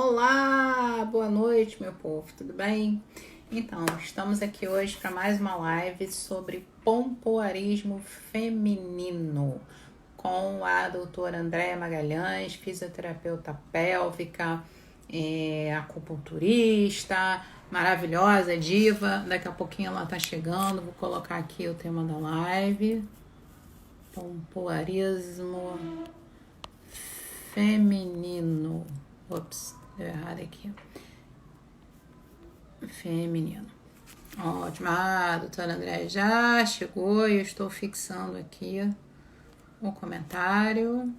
Olá, boa noite, meu povo, tudo bem? Então, estamos aqui hoje para mais uma live sobre pompoarismo feminino com a doutora Andréa Magalhães, fisioterapeuta pélvica, acupunturista, maravilhosa, diva. Daqui a pouquinho ela tá chegando, vou colocar aqui o tema da live. Pompoarismo feminino. Ops, deu errado aqui. Feminino. Ótimo. A doutora André já chegou e eu estou fixando aqui o comentário.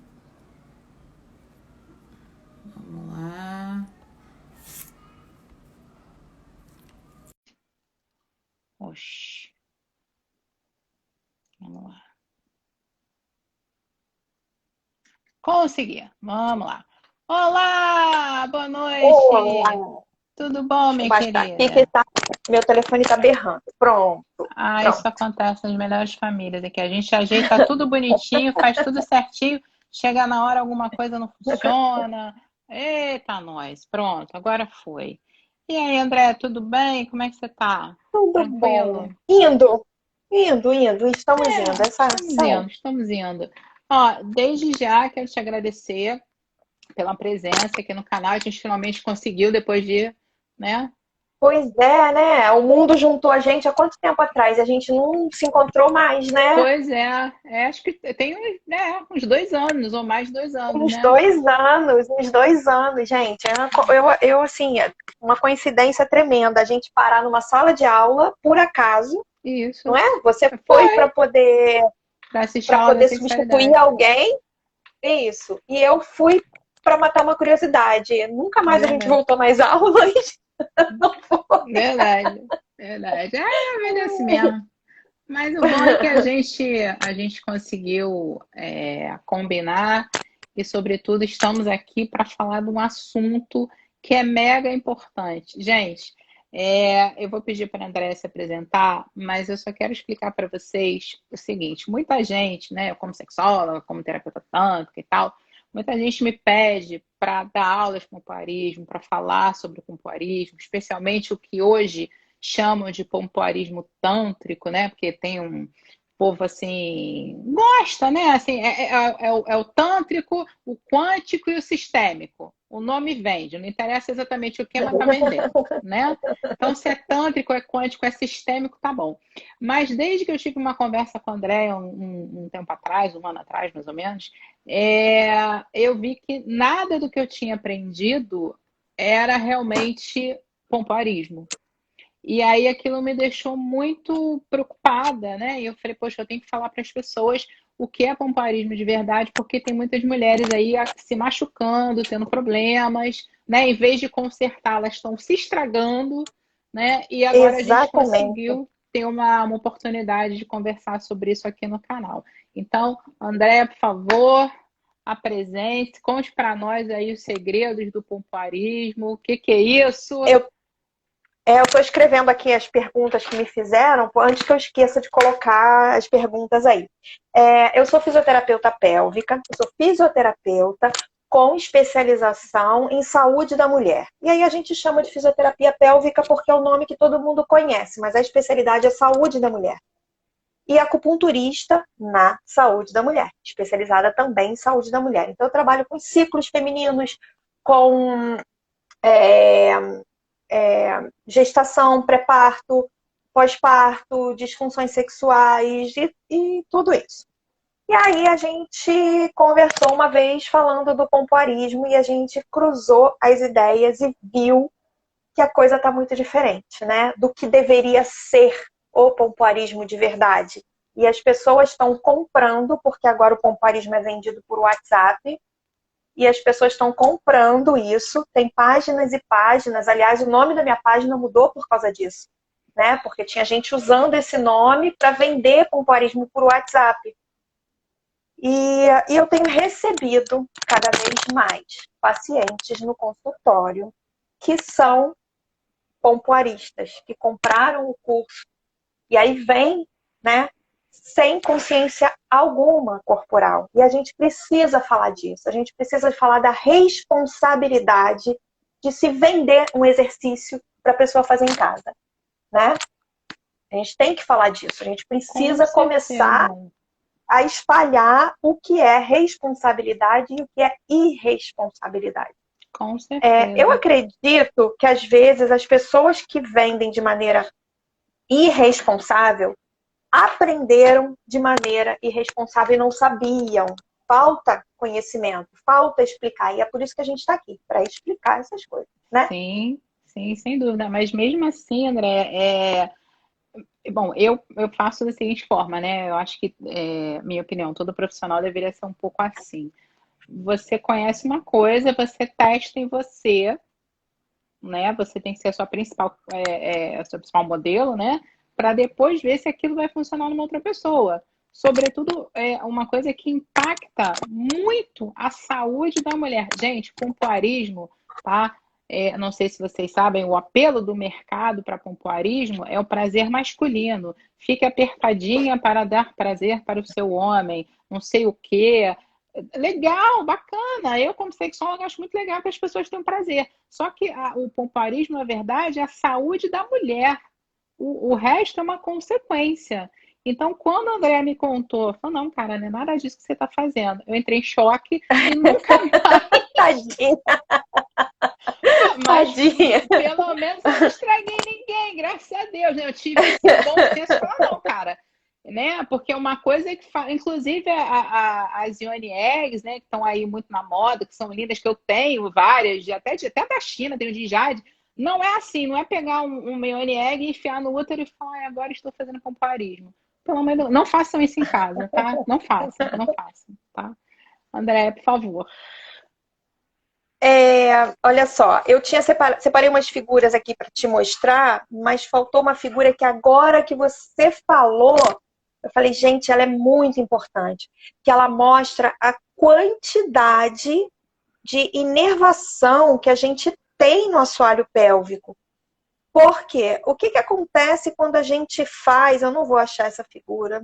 Vamos lá. Oxi. Vamos lá. Consegui. Vamos lá. Olá! Boa noite! Olá. Tudo bom, minha Aqui querida? que tá, meu telefone tá berrando. Pronto. Isso Pronto. acontece nas melhores famílias. É que a gente ajeita tudo bonitinho, faz tudo certinho. Chega na hora, alguma coisa não funciona. Eita, nós. Pronto, agora foi. E aí, André, tudo bem? Como é que você tá? Tudo bom. Tranquilo? Indo. Estamos indo. Estamos indo, estamos indo. Ó, desde já quero te agradecer pela presença aqui no canal. A gente finalmente conseguiu depois de, né? Pois é, né? O mundo juntou a gente há quanto tempo atrás? A gente não se encontrou mais, né? Pois acho que tem uns 2 anos, ou mais de 2 anos, Uns né? 2 anos, gente. Assim, uma coincidência tremenda. A gente parar numa sala de aula, por acaso, não Isso. é? Você foi Foi para assistir para a aula da poder substituir sexualidade. alguém. Isso. E eu fui para matar uma curiosidade. Nunca mais a gente Verdade. voltou nas aulas. Não foi. Verdade. Verdade. Mas é assim mesmo. Mas o bom é que a gente conseguiu combinar e, sobretudo, estamos aqui para falar de um assunto que é mega importante. Gente, eu vou pedir para a Andréia se apresentar, mas eu só quero explicar para vocês o seguinte: muita gente, né, eu como sexóloga, como terapeuta tântrica e tal, muita gente me pede para dar aulas de pompoarismo, para falar sobre o pompoarismo, especialmente o que hoje chamam de pompoarismo tântrico, né? Porque tem um povo assim, gosta, né? Assim, é o tântrico, o quântico e o sistêmico. O nome vende, não interessa exatamente o que, mas tá vendendo, né? Então, se é tântrico, é quântico, é sistêmico, tá bom. Mas desde que eu tive uma conversa com a Andréia um tempo atrás, um ano atrás, mais ou menos, eu vi que nada do que eu tinha aprendido era realmente pompoarismo. E aí aquilo me deixou muito preocupada, né? E eu falei, poxa, eu tenho que falar para as pessoas o que é pompoarismo de verdade, porque tem muitas mulheres aí se machucando, tendo problemas, né? Em vez de consertar, elas estão se estragando, né? E agora a gente Exatamente. conseguiu ter uma oportunidade de conversar sobre isso aqui no canal. Então, Andréia, por favor, apresente, conte para nós aí os segredos do pompoarismo, o que que é isso? Eu eu estou escrevendo aqui as perguntas que me fizeram, antes que eu esqueça de colocar as perguntas aí. Eu sou fisioterapeuta pélvica, eu sou fisioterapeuta com especialização em saúde da mulher. E aí a gente chama de fisioterapia pélvica porque é o nome que todo mundo conhece, mas a especialidade é saúde da mulher. E acupunturista na saúde da mulher, especializada também em saúde da mulher. Então eu trabalho com ciclos femininos, com é, gestação, pré-parto, pós-parto, disfunções sexuais e tudo isso. E aí a gente conversou uma vez falando do pompoarismo e a gente cruzou as ideias e viu que a coisa está muito diferente, né? Do que deveria ser o pompoarismo de verdade. E as pessoas estão comprando, porque agora o pompoarismo é vendido por WhatsApp, e as pessoas estão comprando isso. Tem páginas e páginas. Aliás, o nome da minha página mudou por causa disso, né? Porque tinha gente usando esse nome para vender pompoarismo por WhatsApp. E eu tenho recebido cada vez mais pacientes no consultório que são pompoaristas, que compraram o curso e aí vem, né, sem consciência alguma corporal. E a gente precisa falar disso. A gente precisa falar da responsabilidade de se vender um exercício para a pessoa fazer em casa, né? A gente tem que falar disso. A gente precisa começar a espalhar o que é responsabilidade e o que é irresponsabilidade. Com certeza. Eu acredito que, às vezes, as pessoas que vendem de maneira irresponsável aprenderam de maneira irresponsável e não sabiam. Falta conhecimento, falta explicar. E é por isso que a gente está aqui, para explicar essas coisas, né? Sim, sim, sem dúvida. Mas mesmo assim, André, bom, eu faço da seguinte forma, né? Eu acho que, minha opinião, todo profissional deveria ser um pouco assim. Você conhece uma coisa, você testa em você, né? Você tem que ser a sua principal, a sua principal modelo, né? Para depois ver se aquilo vai funcionar numa outra pessoa. Sobretudo, uma coisa que impacta muito a saúde da mulher. Gente, pompoarismo, tá? Não sei se vocês sabem, o apelo do mercado para pompoarismo é o prazer masculino. Fique apertadinha para dar prazer para o seu homem, não sei o quê. Legal, bacana. Eu, como sexóloga, acho muito legal que as pessoas tenham prazer. Só que o pompoarismo, na verdade, é a saúde da mulher. O resto é uma consequência. Então, quando a Andrea me contou, falou, não, cara, não é nada disso que você está fazendo. Eu entrei em choque e nunca mais. Tadinha. Mas Tadinha. pelo menos eu não estraguei ninguém, graças a Deus, né? Eu tive esse bom senso de falar, não, cara. Né? Porque uma coisa que inclusive as Ione Eggs, né, que estão aí muito na moda, que são lindas, que eu tenho várias, até da China, tenho de Jade, não é assim, não é pegar um Ione Egg e enfiar no útero e falar, agora estou fazendo pompoarismo. Pelo amor de Deus, não façam isso em casa, tá? Não façam, tá? André, por favor. Olha só, eu separei umas figuras aqui para te mostrar, mas faltou uma figura que agora que você falou, eu falei, gente, ela é muito importante, que ela mostra a quantidade de inervação que a gente tem no assoalho pélvico. Por quê? O que acontece quando a gente faz... Eu não vou achar essa figura.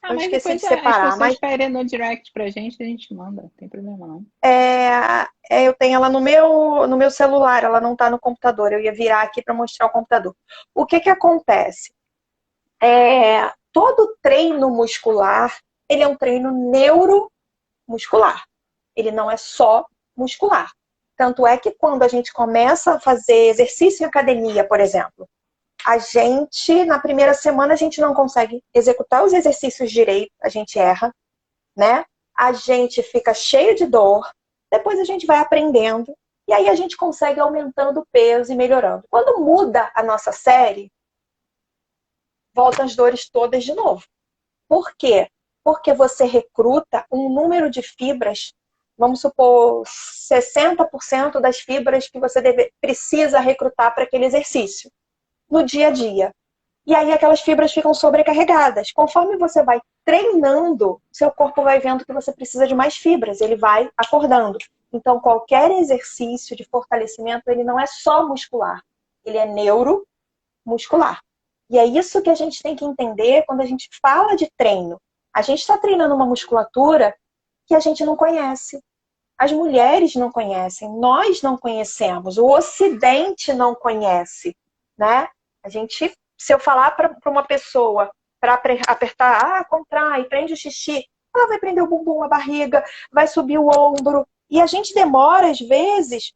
Eu Mas esqueci depois de separar. as pessoas pedem no direct pra gente, a gente manda, não tem problema não. Eu tenho ela no meu celular, ela não está no computador. Eu ia virar aqui para mostrar o computador. O que acontece? Todo treino muscular, ele é um treino neuromuscular. Ele não é só muscular. Tanto é que quando a gente começa a fazer exercício em academia, por exemplo, a gente, na primeira semana, a gente não consegue executar os exercícios direito, a gente erra, né? A gente fica cheio de dor, depois a gente vai aprendendo, e aí a gente consegue aumentando o peso e melhorando. Quando muda a nossa série, voltam as dores todas de novo. Por quê? Porque você recruta um número de fibras, vamos supor, 60% das fibras que você precisa recrutar para aquele exercício, no dia a dia. E aí aquelas fibras ficam sobrecarregadas. Conforme você vai treinando, seu corpo vai vendo que você precisa de mais fibras, ele vai acordando. Então, qualquer exercício de fortalecimento, ele não é só muscular, ele é neuromuscular. E é isso que a gente tem que entender quando a gente fala de treino. A gente está treinando uma musculatura que a gente não conhece. As mulheres não conhecem, nós não conhecemos, o Ocidente não conhece, né? Se eu falar para uma pessoa para apertar, contrai, prende o xixi, ela vai prender o bumbum, a barriga, vai subir o ombro. E a gente demora, às vezes,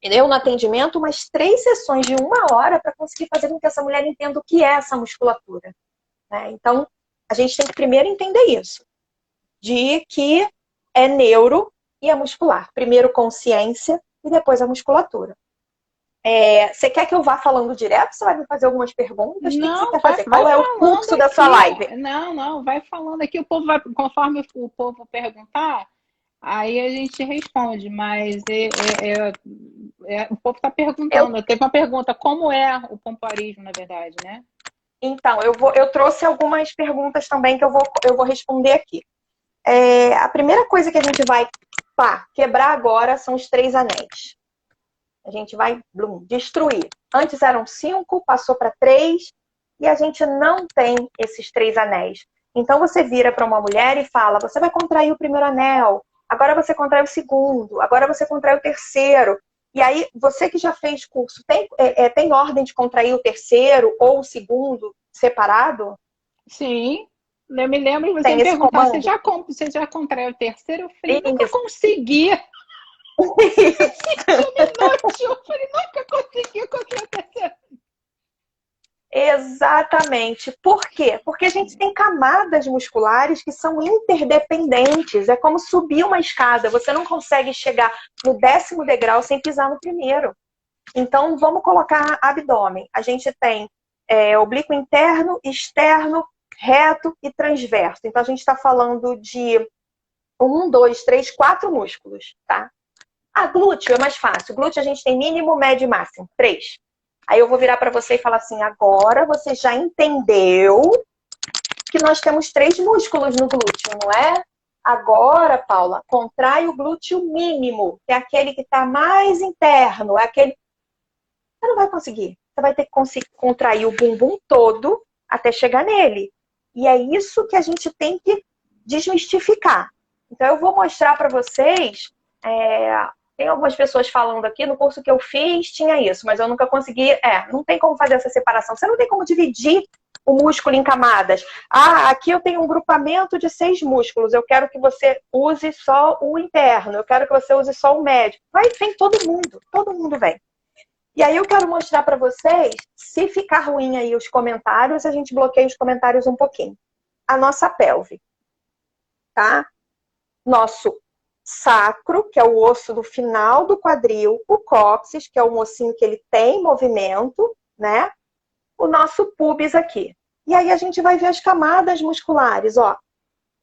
eu no atendimento, umas 3 sessões de 1 hora para conseguir fazer com que essa mulher entenda o que é essa musculatura, né? Então, a gente tem que primeiro entender isso, de que é neuro e é muscular. Primeiro consciência e depois a musculatura. Você quer que eu vá falando direto? Você vai me fazer algumas perguntas? Não, o que você quer fazer? Qual é o fluxo da sua live? Não, vai falando aqui. O povo vai, conforme o povo perguntar, aí a gente responde. Mas o povo está perguntando. Teve uma pergunta: como é o pompoarismo, na verdade, né? Então, eu trouxe algumas perguntas também que eu vou responder aqui. A primeira coisa que a gente vai quebrar agora são os 3 anéis. A gente vai destruir. Antes eram 5, passou para 3, e a gente não tem esses 3 anéis. Então você vira para uma mulher e fala, você vai contrair o primeiro anel, agora você contrai o segundo, agora você contrai o terceiro. E aí, você que já fez curso, tem ordem de contrair o terceiro ou o segundo separado? Sim, eu me lembro de você Tem me esse perguntar, comando? você já contraiu o terceiro? Eu falei, nunca Isso. consegui. Me senti uma inútil. Eu falei, nunca consegui contrair o terceiro. Exatamente. Por quê? Porque a gente tem camadas musculares que são interdependentes. É como subir uma escada. Você não consegue chegar no 10º degrau sem pisar no primeiro. Então, vamos colocar abdômen. A gente tem oblíquo interno, externo, reto e transverso. Então, a gente está falando de 1, 2, 3, 4 músculos, tá? Glúteo é mais fácil. Glúteo a gente tem mínimo, médio e máximo. 3. Aí eu vou virar para você e falar assim, agora você já entendeu que nós temos 3 músculos no glúteo, não é? Agora, Paula, contrai o glúteo mínimo, que é aquele que está mais interno, é aquele... Você não vai conseguir. Você vai ter que contrair o bumbum todo até chegar nele. E é isso que a gente tem que desmistificar. Então, eu vou mostrar para vocês... Tem algumas pessoas falando aqui, no curso que eu fiz tinha isso, mas eu nunca consegui. Não tem como fazer essa separação. Você não tem como dividir o músculo em camadas. Aqui eu tenho um grupamento de 6 músculos. Eu quero que você use só o interno. Eu quero que você use só o médio. Vem todo mundo vem. E aí eu quero mostrar para vocês, se ficar ruim aí os comentários, a gente bloqueia os comentários um pouquinho. A nossa pelve, tá? Nosso sacro, que é o osso do final do quadril, o cóccix, que é um ossinho que ele tem movimento, né? O nosso pubis aqui. E aí a gente vai ver as camadas musculares, ó.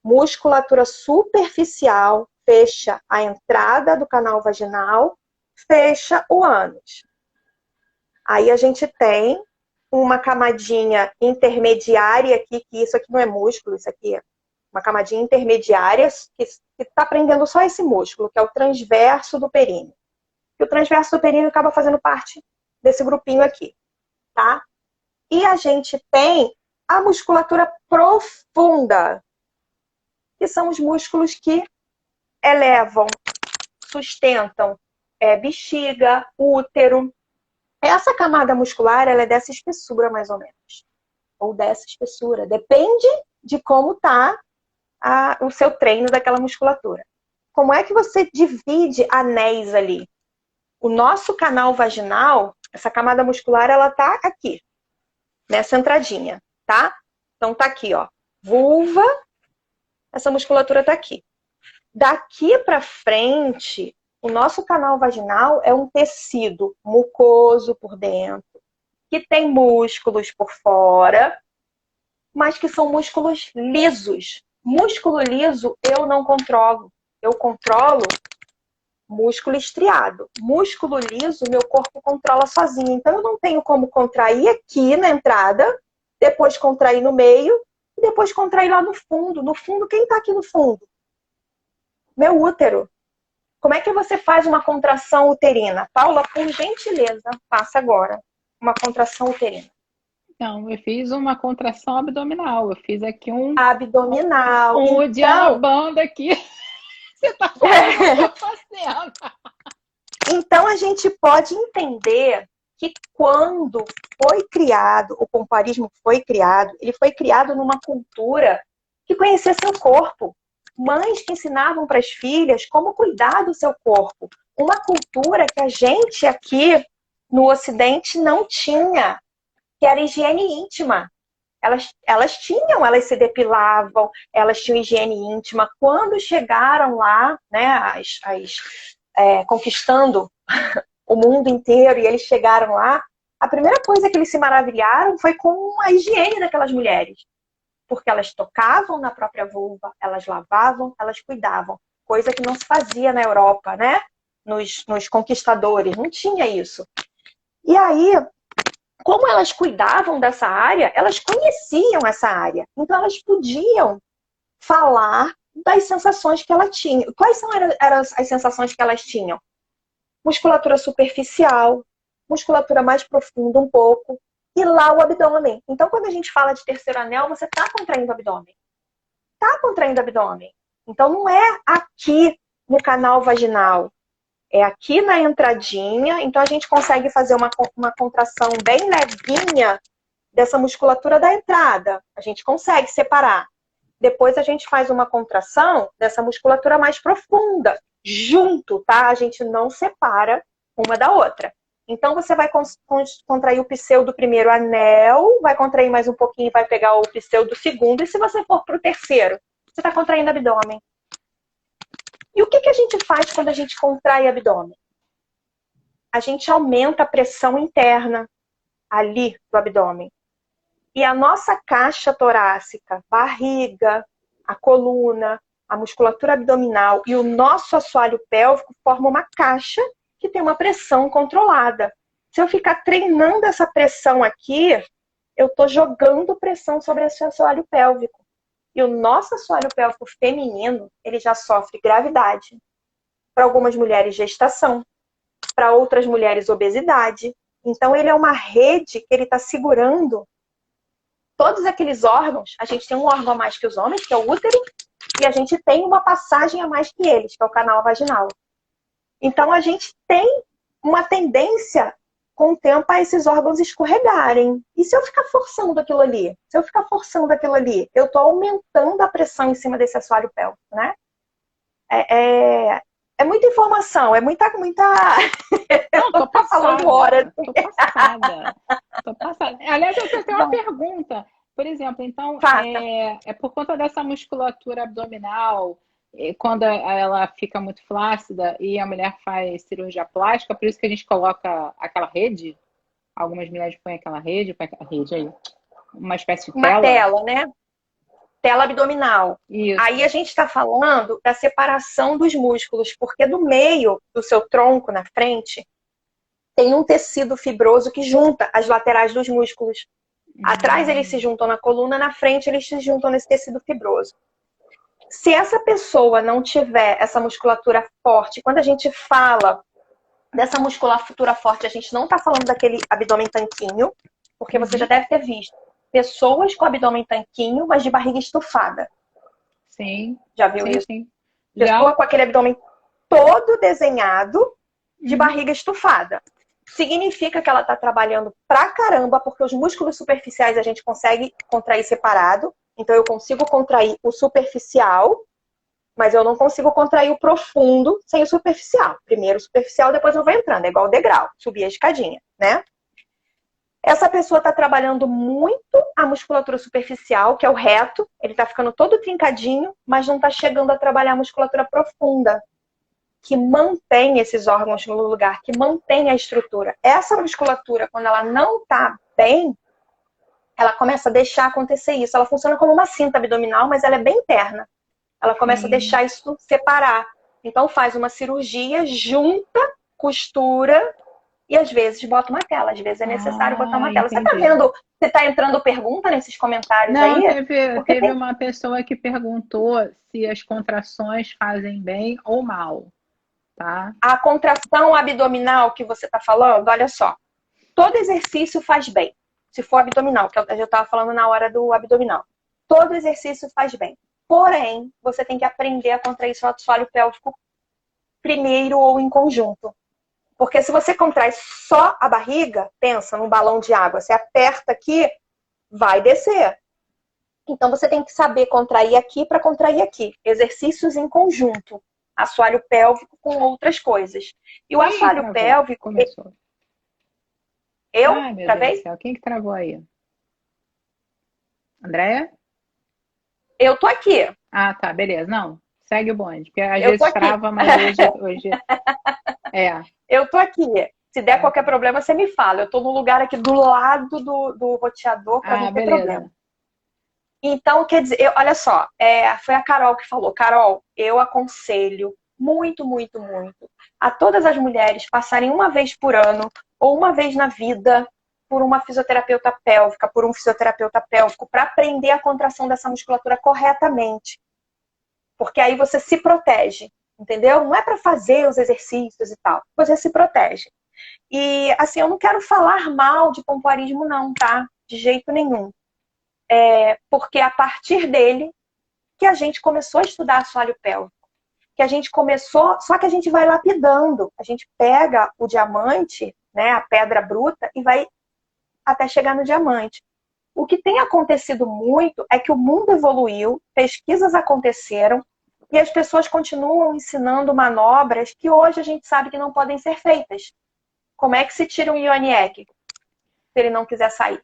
Musculatura superficial, fecha a entrada do canal vaginal, fecha o ânus. Aí a gente tem uma camadinha intermediária aqui, que isso aqui não é músculo, isso aqui é uma camadinha intermediária que está prendendo só esse músculo, que é o transverso do períneo. E o transverso do períneo acaba fazendo parte desse grupinho aqui, tá? E a gente tem a musculatura profunda, que são os músculos que elevam, sustentam bexiga, útero. Essa camada muscular, ela é dessa espessura, mais ou menos. Ou dessa espessura. Depende de como está o seu treino daquela musculatura. Como é que você divide anéis ali? O nosso canal vaginal, essa camada muscular, ela tá aqui, nessa entradinha, tá? Então tá aqui, ó, vulva, essa musculatura tá aqui. Daqui para frente, o nosso canal vaginal é um tecido mucoso por dentro, que tem músculos por fora, mas que são músculos lisos. Músculo liso eu não controlo. Eu controlo músculo estriado. Músculo liso, meu corpo controla sozinho. Então eu não tenho como contrair aqui na entrada, depois contrair no meio e depois contrair lá no fundo. No fundo, quem está aqui no fundo? Meu útero. Como é que você faz uma contração uterina? Paula, por gentileza, faça agora uma contração uterina. Não, eu fiz uma contração abdominal. Eu fiz aqui Abdominal. um diabando aqui. Você tá fazendo, eu tô fazendo. Então a gente pode entender que quando foi criado, o pompoarismo foi criado, ele foi criado numa cultura que conhecia seu corpo. Mães que ensinavam para as filhas como cuidar do seu corpo. Uma cultura que a gente aqui no Ocidente não tinha, que era higiene íntima. Elas se depilavam, elas tinham higiene íntima. Quando chegaram lá, né, conquistando o mundo inteiro, e eles chegaram lá, a primeira coisa que eles se maravilharam foi com a higiene daquelas mulheres. Porque elas tocavam na própria vulva, elas lavavam, elas cuidavam. Coisa que não se fazia na Europa, né? Nos conquistadores, não tinha isso. E aí, como elas cuidavam dessa área, elas conheciam essa área. Então, elas podiam falar das sensações que ela tinha. Quais eram as sensações que elas tinham? Musculatura superficial, musculatura mais profunda um pouco, e lá o abdômen. Então, quando a gente fala de terceiro anel, você está contraindo o abdômen. Está contraindo o abdômen. Então, não é aqui no canal vaginal. É aqui na entradinha, então a gente consegue fazer uma contração bem levinha dessa musculatura da entrada. A gente consegue separar. Depois a gente faz uma contração dessa musculatura mais profunda, junto, tá? A gente não separa uma da outra. Então você vai contrair o pseu do primeiro anel, vai contrair mais um pouquinho, vai pegar o pseu do segundo, e se você for para o terceiro, você está contraindo abdômen. E o que a gente faz quando a gente contrai abdômen? A gente aumenta a pressão interna ali do abdômen. E a nossa caixa torácica, barriga, a coluna, a musculatura abdominal e o nosso assoalho pélvico formam uma caixa que tem uma pressão controlada. Se eu ficar treinando essa pressão aqui, eu estou jogando pressão sobre esse assoalho pélvico. E o nosso assoalho pélvico feminino, ele já sofre gravidade. Para algumas mulheres, gestação. Para outras mulheres, obesidade. Então, ele é uma rede que ele está segurando todos aqueles órgãos. A gente tem um órgão a mais que os homens, que é o útero, e a gente tem uma passagem a mais que eles, que é o canal vaginal. Então, a gente tem uma tendência, com o tempo, a esses órgãos escorregarem. E se eu ficar forçando aquilo ali? Se eu ficar forçando aquilo ali, eu estou aumentando a pressão em cima desse assoalho pélvico, né? É muita informação, é muita... Não, tô passada, falando hora. Tô passada. Aliás, eu tenho uma pergunta. Por exemplo, então, é por conta dessa musculatura abdominal, quando ela fica muito flácida e a mulher faz cirurgia plástica, por isso que a gente coloca aquela rede? Algumas mulheres põem aquela rede aí, uma espécie de tela. Uma tela, né? Tela abdominal. Isso. Aí a gente está falando da separação dos músculos, porque do meio do seu tronco, na frente, tem um tecido fibroso que junta as laterais dos músculos. Atrás eles se juntam na coluna, na frente eles se juntam nesse tecido fibroso. Se essa pessoa não tiver essa musculatura forte, quando a gente fala dessa musculatura forte, a gente não está falando daquele abdômen tanquinho, porque você já deve ter visto pessoas com abdômen tanquinho, mas de barriga estufada. Sim. Já viu sim, isso? Sim. Pessoa com aquele abdômen todo desenhado, de barriga estufada. Significa que ela está trabalhando pra caramba, porque os músculos superficiais a gente consegue contrair separado. Então eu consigo contrair o superficial, mas eu não consigo contrair o profundo sem o superficial. Primeiro o superficial, depois eu vou entrando. É igual o degrau, subir a escadinha, né? Essa pessoa está trabalhando muito a musculatura superficial, que é o reto. Ele está ficando todo trincadinho, mas não está chegando a trabalhar a musculatura profunda, que mantém esses órgãos no lugar, que mantém a estrutura. Essa musculatura, quando ela não está bem, ela começa a deixar acontecer isso. Ela funciona como uma cinta abdominal, mas ela é bem interna. Ela começa a deixar isso separar. Então faz uma cirurgia, junta, costura e às vezes bota uma tela. Às vezes é necessário botar uma tela. Entendi. Você tá vendo? Você tá entrando pergunta nesses comentários Não, aí? teve uma pessoa que perguntou se as contrações fazem bem ou mal, tá? A contração abdominal que você tá falando, olha só. Todo exercício faz bem. Se for abdominal, que eu já estava falando na hora do abdominal. Todo exercício faz bem. Porém, você tem que aprender a contrair seu assoalho pélvico primeiro ou em conjunto. Porque se você contrai só a barriga, pensa num balão de água, você aperta aqui, vai descer. Então você tem que saber contrair aqui para contrair aqui. Exercícios em conjunto. Assoalho pélvico com outras coisas. E o assoalho pélvico... Começou. Eu? Ai, meu Travei? Deus do céu. Quem que travou aí? Andréia? Eu tô aqui. Ah, tá, beleza. Não, segue o bonde. Porque às Eu tô vezes aqui. trava, mas hoje... É. Eu tô aqui. Se der qualquer problema, você me fala. Eu tô no lugar aqui do lado do roteador para não ter problema. Então, quer dizer, olha só, foi a Carol que falou. Carol, eu aconselho muito, muito, muito a todas as mulheres passarem uma vez por ano ou uma vez na vida por uma fisioterapeuta pélvica, por um fisioterapeuta pélvico, para aprender a contração dessa musculatura corretamente. Porque aí você se protege, entendeu? Não é para fazer os exercícios e tal, você se protege. E, assim, eu não quero falar mal de pompoarismo não, tá? De jeito nenhum. Porque a partir dele que a gente começou a estudar assoalho pélvico. que a gente começou, só que a gente vai lapidando. A gente pega o diamante, né, a pedra bruta, e vai até chegar no diamante. O que tem acontecido muito é que o mundo evoluiu, pesquisas aconteceram, e as pessoas continuam ensinando manobras que hoje a gente sabe que não podem ser feitas. Como é que se tira um Ioni Egg se ele não quiser sair?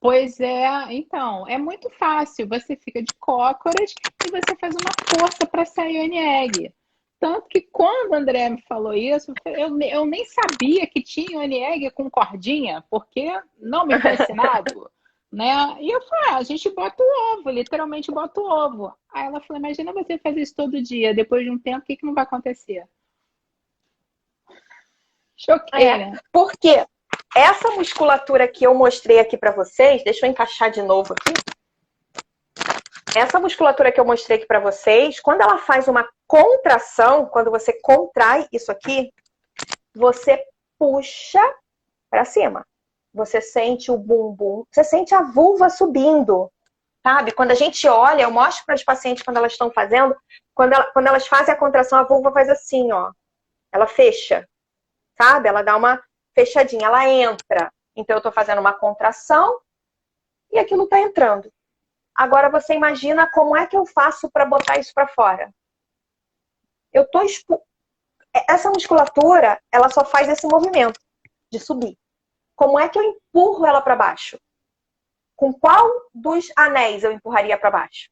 Pois é, então, é muito fácil. Você fica de cócoras e você faz uma força para sair o Egg. Tanto que quando o André me falou isso, eu nem sabia que tinha o Egg com cordinha, porque não me foi ensinado, né? E eu falei, a gente bota o ovo, literalmente bota o ovo. Aí ela falou, imagina você fazer isso todo dia, depois de um tempo, o que que não vai acontecer? Choquei, né? Porque essa musculatura que eu mostrei aqui para vocês, deixa eu encaixar de novo aqui. Essa musculatura que eu mostrei aqui para vocês, quando ela faz uma contração, quando você contrai isso aqui, você puxa para cima. Você sente o bumbum, você sente a vulva subindo, sabe? Quando a gente olha, eu mostro para as pacientes quando elas estão fazendo, quando elas fazem a contração, a vulva faz assim, ó. Ela fecha, sabe? Ela dá uma fechadinha, ela entra. Então eu estou fazendo uma contração e aquilo está entrando. Agora você imagina como é que eu faço para botar isso para fora. Eu tô Essa musculatura, ela só faz esse movimento de subir. Como é que eu empurro ela para baixo? Com qual dos anéis eu empurraria para baixo?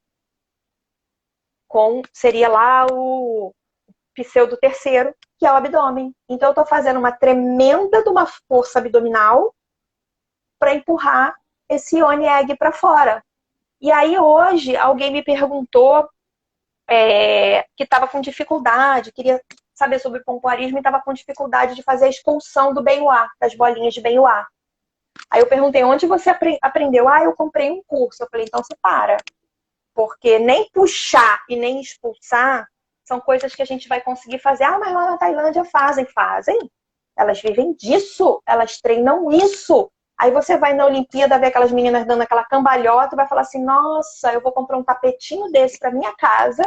Seria lá o pseudo terceiro, que é o abdômen. Então eu tô fazendo uma tremenda de uma força abdominal para empurrar esse Ioni Egg para fora. E aí hoje alguém me perguntou que estava com dificuldade, queria saber sobre pompoarismo e estava com dificuldade de fazer a expulsão do Benoit, das bolinhas de Benoit. Aí eu perguntei, onde você aprendeu? Ah, eu comprei um curso. Eu falei, então você para. Porque nem puxar e nem expulsar são coisas que a gente vai conseguir fazer. Ah, mas lá na Tailândia fazem. Elas vivem disso, elas treinam isso. Aí você vai na Olimpíada ver aquelas meninas dando aquela cambalhota e vai falar assim, nossa, eu vou comprar um tapetinho desse para minha casa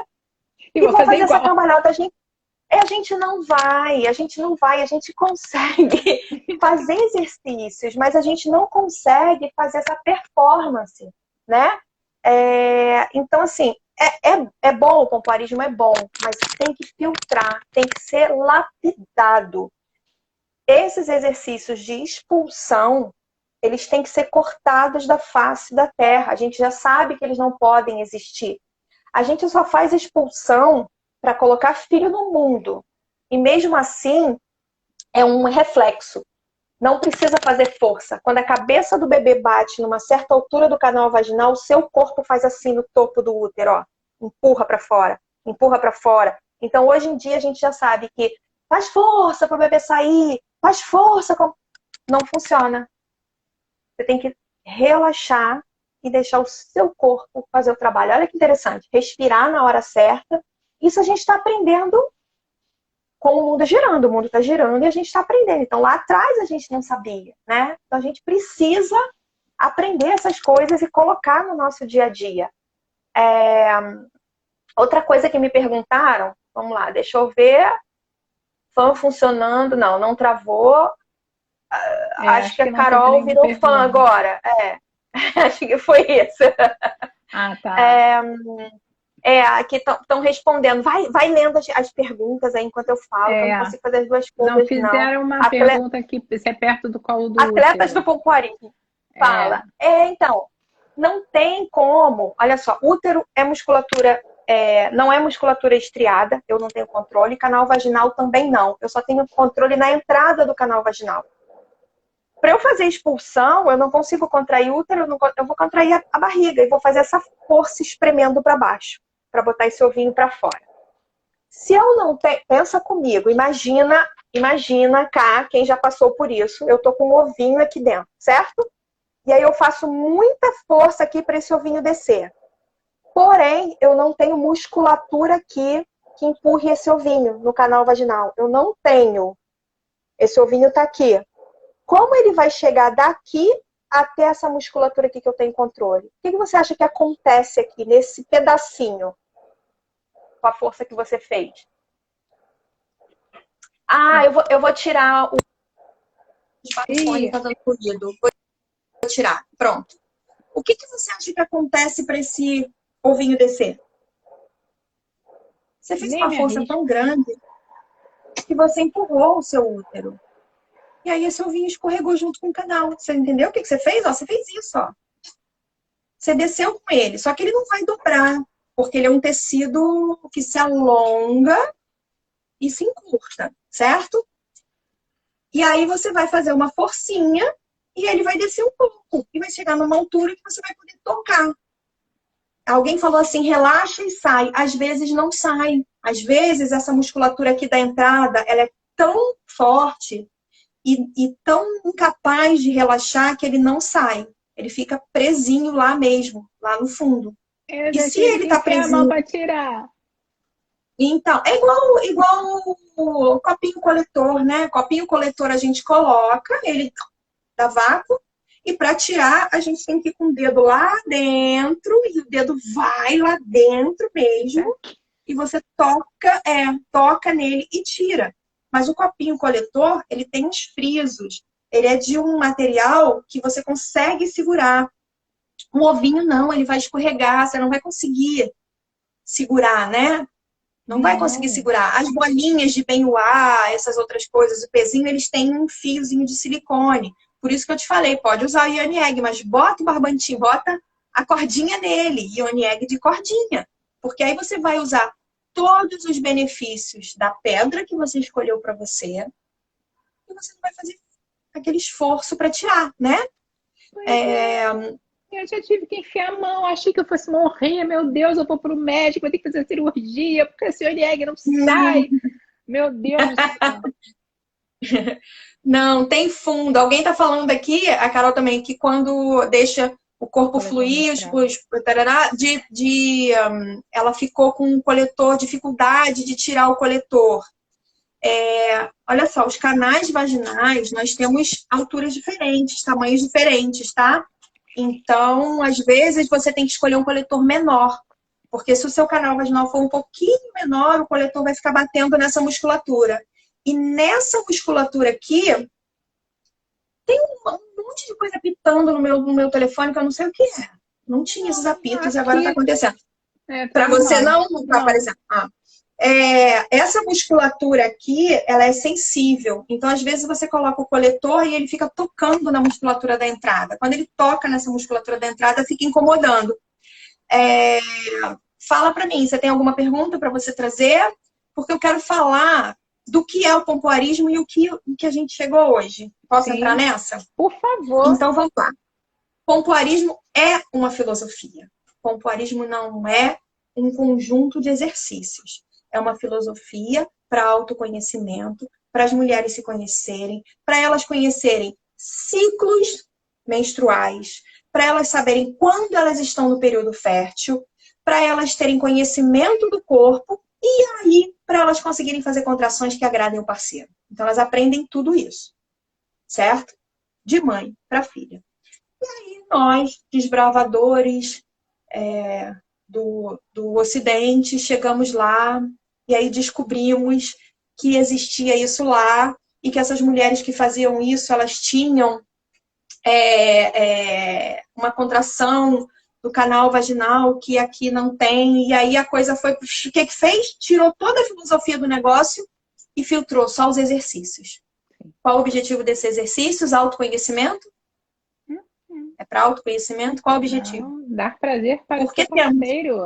e vou fazer essa cambalhota. A gente não vai, a gente consegue fazer exercícios, mas a gente não consegue fazer essa performance, né? Então, assim, é bom, o pompoarismo é bom, mas tem que filtrar, tem que ser lapidado. Esses exercícios de expulsão, eles têm que ser cortados da face da terra. A gente já sabe que eles não podem existir. A gente só faz expulsão para colocar filho no mundo. E mesmo assim, é um reflexo. Não precisa fazer força. Quando a cabeça do bebê bate numa certa altura do canal vaginal, o seu corpo faz assim no topo do útero, ó. Empurra para fora, empurra para fora. Então, hoje em dia, a gente já sabe que faz força para o bebê sair, faz força. Não funciona. Você tem que relaxar e deixar o seu corpo fazer o trabalho. Olha que interessante. Respirar na hora certa. Isso a gente está aprendendo com o mundo girando. O mundo está girando e a gente está aprendendo. Então, lá atrás a gente não sabia, né? Então, a gente precisa aprender essas coisas e colocar no nosso dia a dia. Outra coisa que me perguntaram, vamos lá, deixa eu ver. Fã funcionando. Não travou. Acho que a Carol virou fã agora. Acho que foi isso. Ah, tá. Aqui estão respondendo. Vai lendo as perguntas aí enquanto eu falo, que eu não consigo fazer as duas coisas. Não, fizeram uma pergunta aqui, se é perto do colo do Atletas do pompoarismo. Fala. Então, não tem como. Olha só, útero é musculatura, não é musculatura estriada, eu não tenho controle. Canal vaginal também não. Eu só tenho controle na entrada do canal vaginal. Para eu fazer expulsão, eu não consigo contrair útero, eu vou contrair a barriga e vou fazer essa força espremendo para baixo, para botar esse ovinho para fora. Se eu não tenho, pensa comigo, imagina cá, quem já passou por isso, eu tô com um ovinho aqui dentro, certo? E aí eu faço muita força aqui para esse ovinho descer. Porém, eu não tenho musculatura aqui que empurre esse ovinho no canal vaginal. Eu não tenho. Esse ovinho tá aqui. Como ele vai chegar daqui até essa musculatura aqui que eu tenho controle? O que você acha que acontece aqui, nesse pedacinho, com a força que você fez? Eu vou tirar o smartphone, Ih, tá dando ruído. Vou tirar. Pronto. O que você acha que acontece para esse ovinho descer? Você fez nem uma me força arrisco. tão grande que você empurrou o seu útero. E aí esse ovinho escorregou junto com o canal. Você entendeu o que você fez? Ó, você fez isso, ó. Você desceu com ele, só que ele não vai dobrar, porque ele é um tecido que se alonga e se encurta, certo? E aí você vai fazer uma forcinha e ele vai descer um pouco. E vai chegar numa altura que você vai poder tocar. Alguém falou assim, relaxa e sai. Às vezes não sai. Às vezes essa musculatura aqui da entrada, ela é tão forte e tão incapaz de relaxar que ele não sai. Ele fica presinho lá mesmo, lá no fundo. Eu E já se tive ele que tá enfiar a mão presinho, para tirar. então, é igual o copinho coletor, né? Copinho coletor a gente coloca, ele dá vácuo, e para tirar a gente tem que ir com o dedo lá dentro, e o dedo vai lá dentro Tá? mesmo, e você toca nele e tira. Mas o copinho coletor, ele tem uns frisos. Ele é de um material que você consegue segurar. O ovinho não, ele vai escorregar, você não vai conseguir segurar, né? Não vai conseguir Não. segurar. As bolinhas de Benhua, essas outras coisas, o pezinho, eles têm um fiozinho de silicone. Por isso que eu te falei, pode usar o Ione Egg, mas bota o barbantinho, bota a cordinha nele, Ione Egg de cordinha. Porque aí você vai usar todos os benefícios da pedra que você escolheu para você e você não vai fazer aquele esforço para tirar, né? Pois É, é. Eu já tive que enfiar a mão, achei que eu fosse morrer. Meu Deus, eu vou para o médico, vou ter que fazer cirurgia, porque esse Orieg não sai. Meu Deus do céu. não, tem fundo. Alguém está falando aqui, a Carol também, que quando deixa o corpo Coletor fluir, menstrual. tarará, ela ficou com um coletor, dificuldade de tirar o coletor. Olha só, os canais vaginais, nós temos alturas diferentes, tamanhos diferentes, tá? Então, às vezes, você tem que escolher um coletor menor. Porque se o seu canal vaginal for um pouquinho menor, o coletor vai ficar batendo nessa musculatura. E nessa musculatura aqui, um monte de coisa pitando no meu telefone que eu não sei o que é. Não tinha esses Não, apitos e agora tá aqui acontecendo. tá Para você normal. não tá Não. aparecendo. Essa musculatura aqui, ela é sensível. Então, às vezes, você coloca o coletor e ele fica tocando na musculatura da entrada. Quando ele toca nessa musculatura da entrada, fica incomodando. É, Fala para mim, você tem alguma pergunta para você trazer? Porque eu quero falar do que é o pompoarismo e o que a gente chegou hoje. Posso entrar Sim, nessa? por favor. Então, vamos lá. Pompoarismo é uma filosofia. Pompoarismo não é um conjunto de exercícios. É uma filosofia para autoconhecimento, para as mulheres se conhecerem, para elas conhecerem ciclos menstruais, para elas saberem quando elas estão no período fértil, para elas terem conhecimento do corpo e aí para elas conseguirem fazer contrações que agradem o parceiro. Então elas aprendem tudo isso, certo? De mãe para filha. Nós, desbravadores do Ocidente, chegamos lá e aí descobrimos que existia isso lá e que essas mulheres que faziam isso, elas tinham uma contração do canal vaginal que aqui não tem. E aí a coisa foi... O que fez? Tirou toda a filosofia do negócio e filtrou só os exercícios. Qual o objetivo desses exercícios? Autoconhecimento? É para autoconhecimento? Qual o objetivo? Não, dar prazer para o seu Porque temos. parceiro.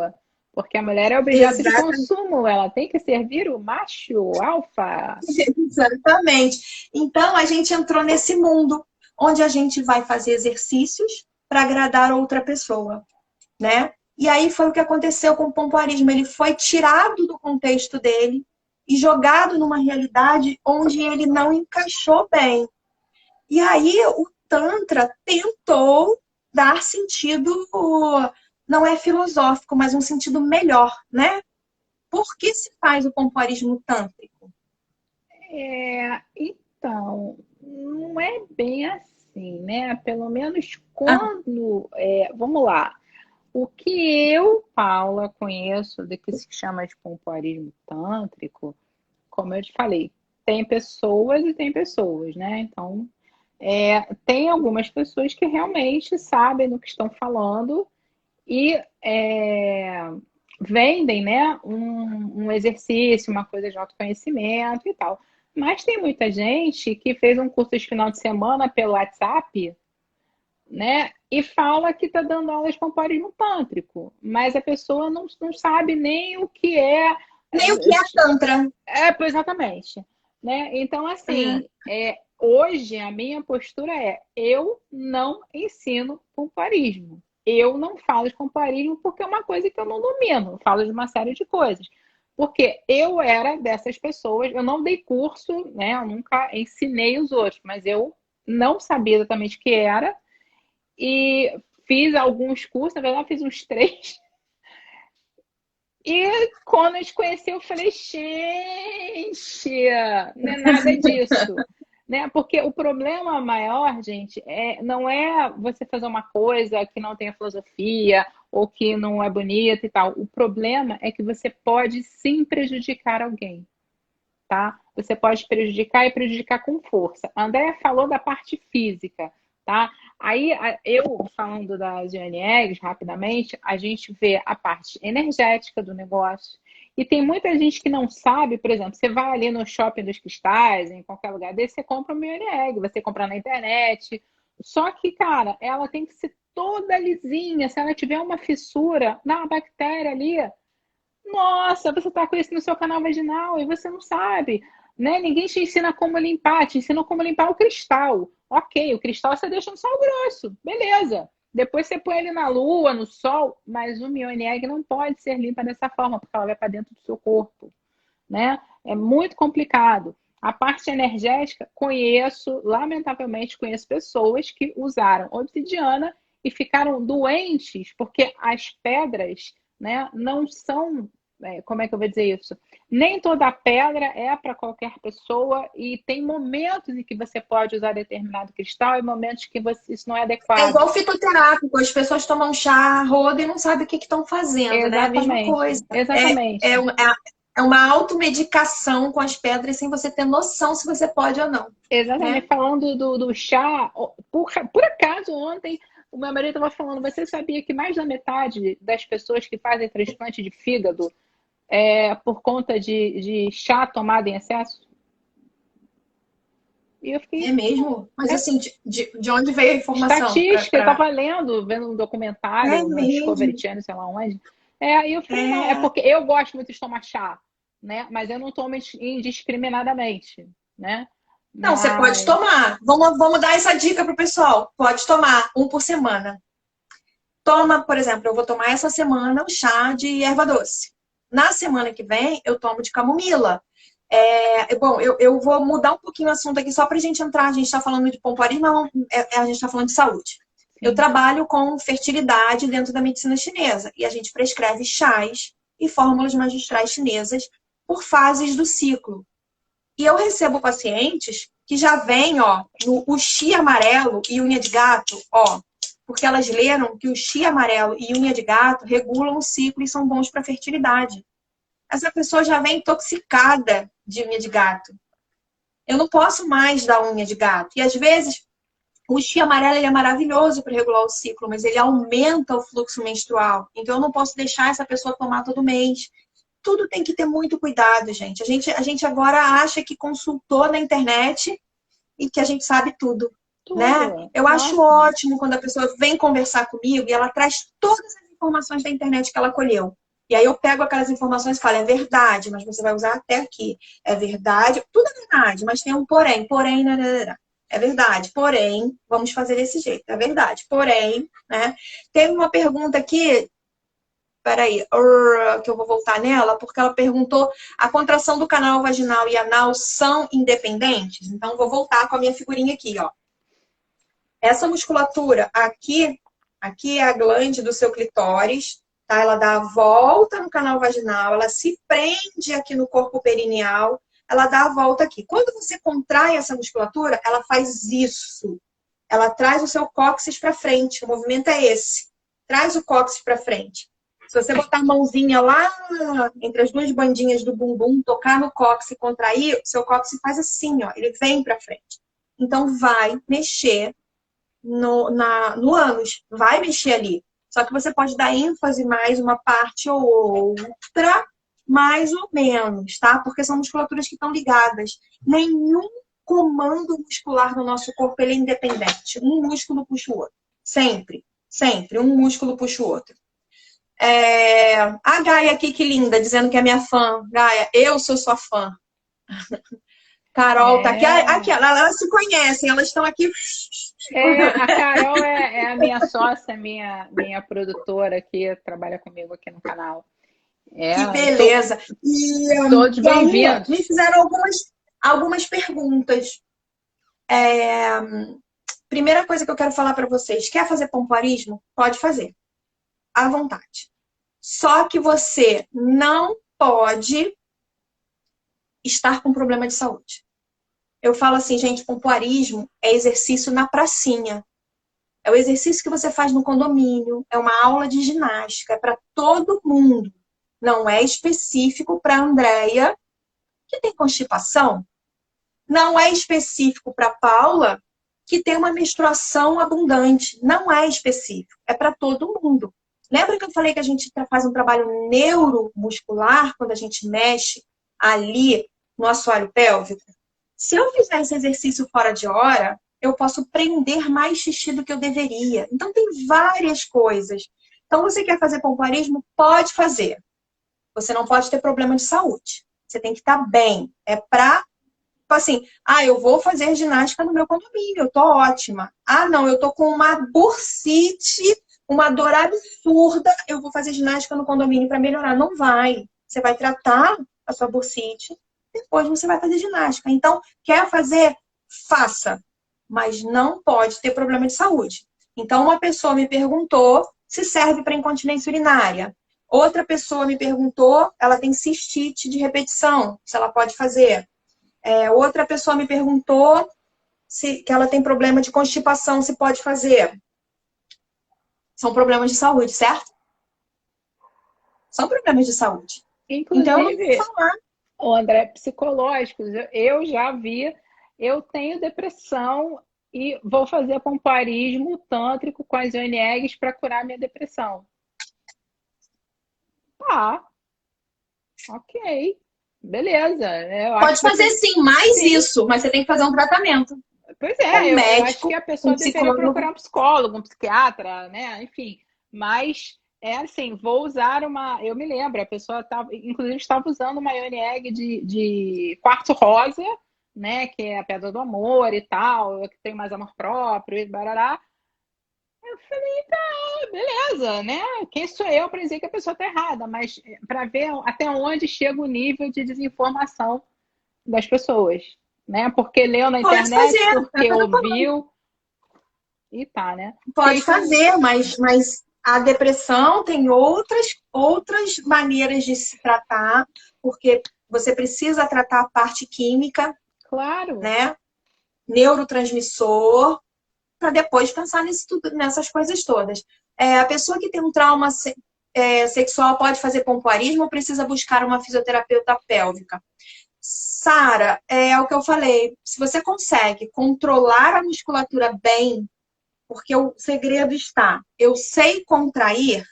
Porque a mulher é objeto de Exatamente. consumo, ela tem que servir o macho alfa. Exatamente. Então, a gente entrou nesse mundo onde a gente vai fazer exercícios para agradar outra pessoa, né? E aí foi o que aconteceu com o pompoarismo. Ele foi tirado do contexto dele e jogado numa realidade onde ele não encaixou bem. E aí o Tantra tentou dar sentido, não é filosófico, mas um sentido melhor, né? Por que se faz o pompoarismo tântrico? Então, não é bem assim, né? Pelo menos Ah, quando. Vamos lá. O que eu, Paula, conheço do que se chama de pompoarismo tântrico, como eu te falei, tem pessoas e tem pessoas, né? Então, tem algumas pessoas que realmente sabem do que estão falando e vendem, né, um exercício, uma coisa de autoconhecimento e tal. Mas tem muita gente que fez um curso de final de semana pelo WhatsApp, né, e fala que está dando aulas de pompoarismo tântrico, mas a pessoa não sabe nem o que é. Nem o que é Tantra. Pois exatamente. Né? Então, É. assim, hoje a minha postura eu não ensino pompoarismo. Eu não falo de pompoarismo porque é uma coisa que eu não domino. Eu falo de uma série de coisas. Porque eu era dessas pessoas, eu não dei curso, né? Eu nunca ensinei os outros, mas eu não sabia exatamente o que era. E fiz alguns cursos, na verdade, fiz uns 3. E quando a gente conheceu, eu falei, gente, não é nada disso. Né? Porque o problema maior, gente, não é você fazer uma coisa que não tenha filosofia ou que não é bonita e tal. O problema é que você pode sim prejudicar alguém, tá? Você pode prejudicar e prejudicar com força. A Andrea falou da parte física, tá? Aí, eu falando das GNEs, rapidamente, a gente vê a parte energética do negócio. E tem muita gente que não sabe, por exemplo, você vai ali no shopping dos cristais, em qualquer lugar desse, você compra uma GNEG, você compra na internet. Só que, cara, ela tem que ser toda lisinha. Se ela tiver uma fissura na bactéria ali, nossa, você está com isso no seu canal vaginal e você não sabe, né? Ninguém te ensina como limpar, te ensina como limpar o cristal. Ok, o cristal você deixa no sal grosso, beleza. Depois você põe ele na lua, no sol, mas o Mioneg não pode ser limpa dessa forma, porque ela vai para dentro do seu corpo, né? É muito complicado. A parte energética, lamentavelmente, conheço pessoas que usaram obsidiana e ficaram doentes porque as pedras, né, não são, como é que eu vou dizer isso? Nem toda pedra é para qualquer pessoa e tem momentos em que você pode usar determinado cristal e momentos que isso não é É adequado. igual fitoterápico, as pessoas tomam chá, roda e não sabem o que estão fazendo, né? É a mesma Exatamente, coisa. exatamente. É uma automedicação com as pedras sem você ter noção se você pode ou não, Exatamente, né? falando do chá, por acaso ontem o meu marido estava falando, você sabia que mais da metade das pessoas que fazem transplante de fígado é por conta de chá tomado em excesso? E eu É fiquei, mesmo? Mas é, assim, de onde veio a informação? estatística, eu estava lendo, vendo um É documentário no Discovery mesmo? Channel, sei lá onde. Aí eu falei, não, é É. porque eu gosto muito de tomar chá, né? Mas eu não tomo indiscriminadamente, né? Não, você pode Mas, tomar. Vamos dar essa dica pro pessoal. Pode tomar um por semana. Toma, por exemplo, eu vou tomar essa semana um chá de erva doce. Na semana que vem, eu tomo de camomila. Bom, eu vou mudar um pouquinho o assunto aqui só para a gente entrar. A gente está falando de pompoarismo, mas a gente está falando de saúde. Eu sim. trabalho com fertilidade dentro da medicina chinesa e a gente prescreve chás e fórmulas magistrais chinesas por fases do ciclo. E eu recebo pacientes que já vêm, ó, no uxi amarelo e unha de gato, ó, porque elas leram que o uxi amarelo e unha de gato regulam o ciclo e são bons para fertilidade. Essa pessoa já vem intoxicada de unha de gato. Eu não posso mais dar unha de gato. E às vezes o uxi amarelo ele é maravilhoso para regular o ciclo, mas ele aumenta o fluxo menstrual. Então eu não posso deixar essa pessoa tomar todo mês. Tudo tem que ter muito cuidado, gente. A gente agora acha que consultou na internet e que a gente sabe tudo, né? Tudo. Eu acho Nossa. ótimo quando a pessoa vem conversar comigo e ela traz todas as informações da internet que ela colheu. E aí eu pego aquelas informações e falo, é verdade, mas você vai usar até aqui. É verdade, tudo é verdade, mas tem um porém. Porém, né? É verdade, porém, vamos fazer desse jeito. É verdade, porém, né? Teve uma pergunta aqui, peraí, que eu vou voltar nela, porque ela perguntou: a contração do canal vaginal e anal são independentes? Então, vou voltar com a minha figurinha aqui, ó. Essa musculatura aqui é a glande do seu clitóris, tá? Ela dá a volta no canal vaginal, ela se prende aqui no corpo perineal, ela dá a volta aqui. Quando você contrai essa musculatura, ela faz isso. Ela traz o seu cóccix para frente. O movimento é esse. Traz o cóccix para frente. Se você botar a mãozinha lá entre as duas bandinhas do bumbum, tocar no cóccix e contrair, o seu cóccix faz assim, ó, ele vem para frente. Então, vai mexer no ânus, vai mexer ali. Só que você pode dar ênfase mais uma parte ou outra, mais ou menos, tá? Porque são musculaturas que estão ligadas. Nenhum comando muscular no nosso corpo ele é independente. Um músculo puxa o outro. Sempre, sempre. Um músculo puxa o outro. A Gaia aqui, que linda, dizendo que é minha fã. Gaia, eu sou sua fã. Carol tá aqui. Aqui, elas se conhecem, elas estão aqui. A Carol é a minha sócia, minha produtora aqui, trabalha comigo aqui no canal. Que beleza. Todos bem-vindos. Me fizeram algumas perguntas. Primeira coisa que eu quero falar para vocês. Quer fazer pompoarismo? Pode fazer. À vontade. Só que você não pode estar com problema de saúde. Eu falo assim, gente, pompoarismo é exercício na pracinha. É o exercício que você faz no condomínio, é uma aula de ginástica, é para todo mundo. Não é específico para a Andréia, que tem constipação. Não é específico para a Paula, que tem uma menstruação abundante. Não é específico, é para todo mundo. Lembra que eu falei que a gente faz um trabalho neuromuscular quando a gente mexe ali no assoalho pélvico? Se eu fizer esse exercício fora de hora, eu posso prender mais xixi do que eu deveria. Então, tem várias coisas. Então, você quer fazer pompoarismo? Pode fazer. Você não pode ter problema de saúde. Você tem que estar bem. É pra, tipo assim, eu vou fazer ginástica no meu condomínio, eu tô ótima. Não, eu tô com uma bursite, uma dor absurda, eu vou fazer ginástica no condomínio para melhorar. Não vai. Você vai tratar a sua bursite, depois você vai fazer ginástica. Então, quer fazer? Faça. Mas não pode ter problema de saúde. Então, uma pessoa me perguntou se serve para incontinência urinária. Outra pessoa me perguntou, ela tem cistite de repetição, se ela pode fazer. Outra pessoa me perguntou que ela tem problema de constipação, se pode fazer. São problemas de saúde, certo? São problemas de saúde. Inclusive, então, eu não vou falar. André, psicológicos, eu já vi, eu tenho depressão e vou fazer pompoarismo tântrico com as ONGs para curar minha depressão. Ok, beleza. Pode fazer sim, mais isso, mas você tem que fazer um tratamento. Pois é, eu acho que a pessoa deveria procurar um psicólogo, um psiquiatra, né? Enfim, mas assim, vou usar uma. Eu me lembro, a pessoa inclusive estava usando uma ONG de quartzo rosa, né? Que é a pedra do amor e tal, que tem mais amor próprio e barará. Eu falei, tá, beleza, né? Quem sou eu para dizer que a pessoa tá errada? Mas para ver até onde chega o nível de desinformação das pessoas, né? Porque leu na internet, porque ouviu e tá, né? Pode fazer, mas a depressão tem outras maneiras de se tratar, porque você precisa tratar a parte química, claro, né? Neurotransmissor, para depois pensar nessas coisas todas. A pessoa que tem um trauma sexual pode fazer pompoarismo ou precisa buscar uma fisioterapeuta pélvica? Sara, é o que eu falei. Se você consegue controlar a musculatura bem, porque o segredo está, eu sei contrair,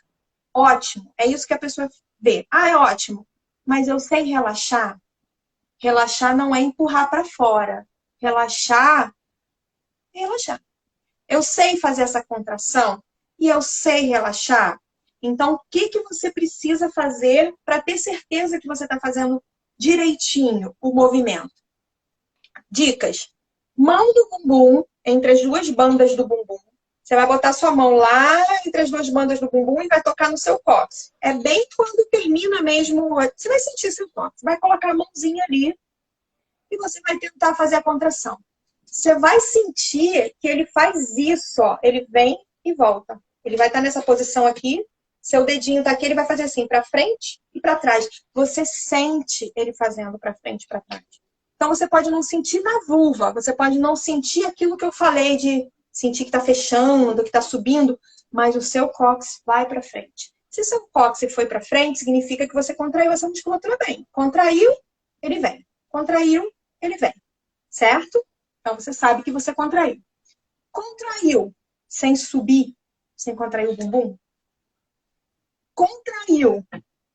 ótimo. É isso que a pessoa vê. É ótimo. Mas eu sei relaxar. Relaxar não é empurrar para fora. Relaxar é relaxar. Eu sei fazer essa contração e eu sei relaxar. Então, o que você precisa fazer para ter certeza que você está fazendo direitinho o movimento? Dicas. Mão do bumbum, entre as duas bandas do bumbum. Você vai botar sua mão lá entre as duas bandas do bumbum e vai tocar no seu cóccix. É bem quando termina mesmo. Você vai sentir seu cóccix. Vai colocar a mãozinha ali e você vai tentar fazer a contração. Você vai sentir que ele faz isso, ó. Ele vem e volta. Ele vai estar nessa posição aqui. Seu dedinho tá aqui, ele vai fazer assim, para frente e para trás. Você sente ele fazendo para frente e para trás. Então, você pode não sentir na vulva. Você pode não sentir aquilo que eu falei de sentir que tá fechando, que tá subindo. Mas o seu cóccix vai para frente. Se seu cóccix foi para frente, significa que você contraiu essa musculatura bem. Contraiu, ele vem. Contraiu, ele vem. Certo? Então, você sabe que você contraiu. Contraiu sem subir, sem contrair o bumbum. Contraiu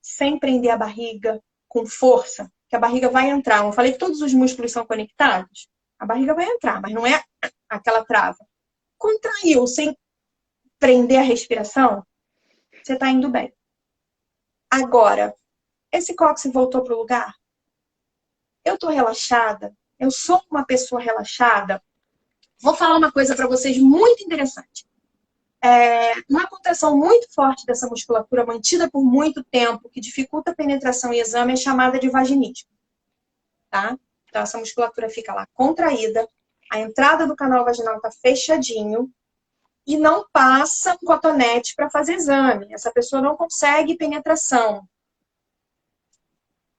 sem prender a barriga com força, que a barriga vai entrar. Eu falei que todos os músculos são conectados. A barriga vai entrar, mas não é aquela trava. Contraiu sem prender a respiração, você está indo bem. Agora, esse cóccix voltou para o lugar? Eu estou relaxada? Eu sou uma pessoa relaxada? Vou falar uma coisa para vocês muito interessante. Uma contração muito forte dessa musculatura mantida por muito tempo, que dificulta a penetração e exame, é chamada de vaginismo. Tá? Então, essa musculatura fica lá contraída, a entrada do canal vaginal está fechadinho e não passa um cotonete para fazer exame. Essa pessoa não consegue penetração.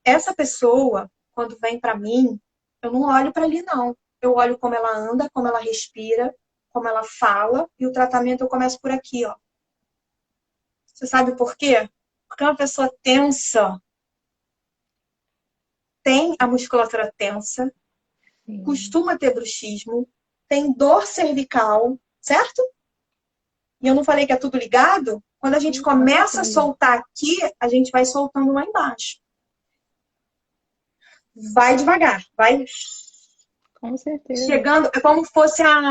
Essa pessoa, quando vem para mim, eu não olho para ali, não. Eu olho como ela anda, como ela respira, como ela fala, e o tratamento eu começo por aqui, ó. Você sabe por quê? Porque uma pessoa tensa tem a musculatura tensa, Sim. costuma ter bruxismo, tem dor cervical, certo? E eu não falei que é tudo ligado? Quando a gente começa a soltar aqui, a gente vai soltando lá embaixo. Vai devagar, vai Com certeza. chegando, é como se fosse a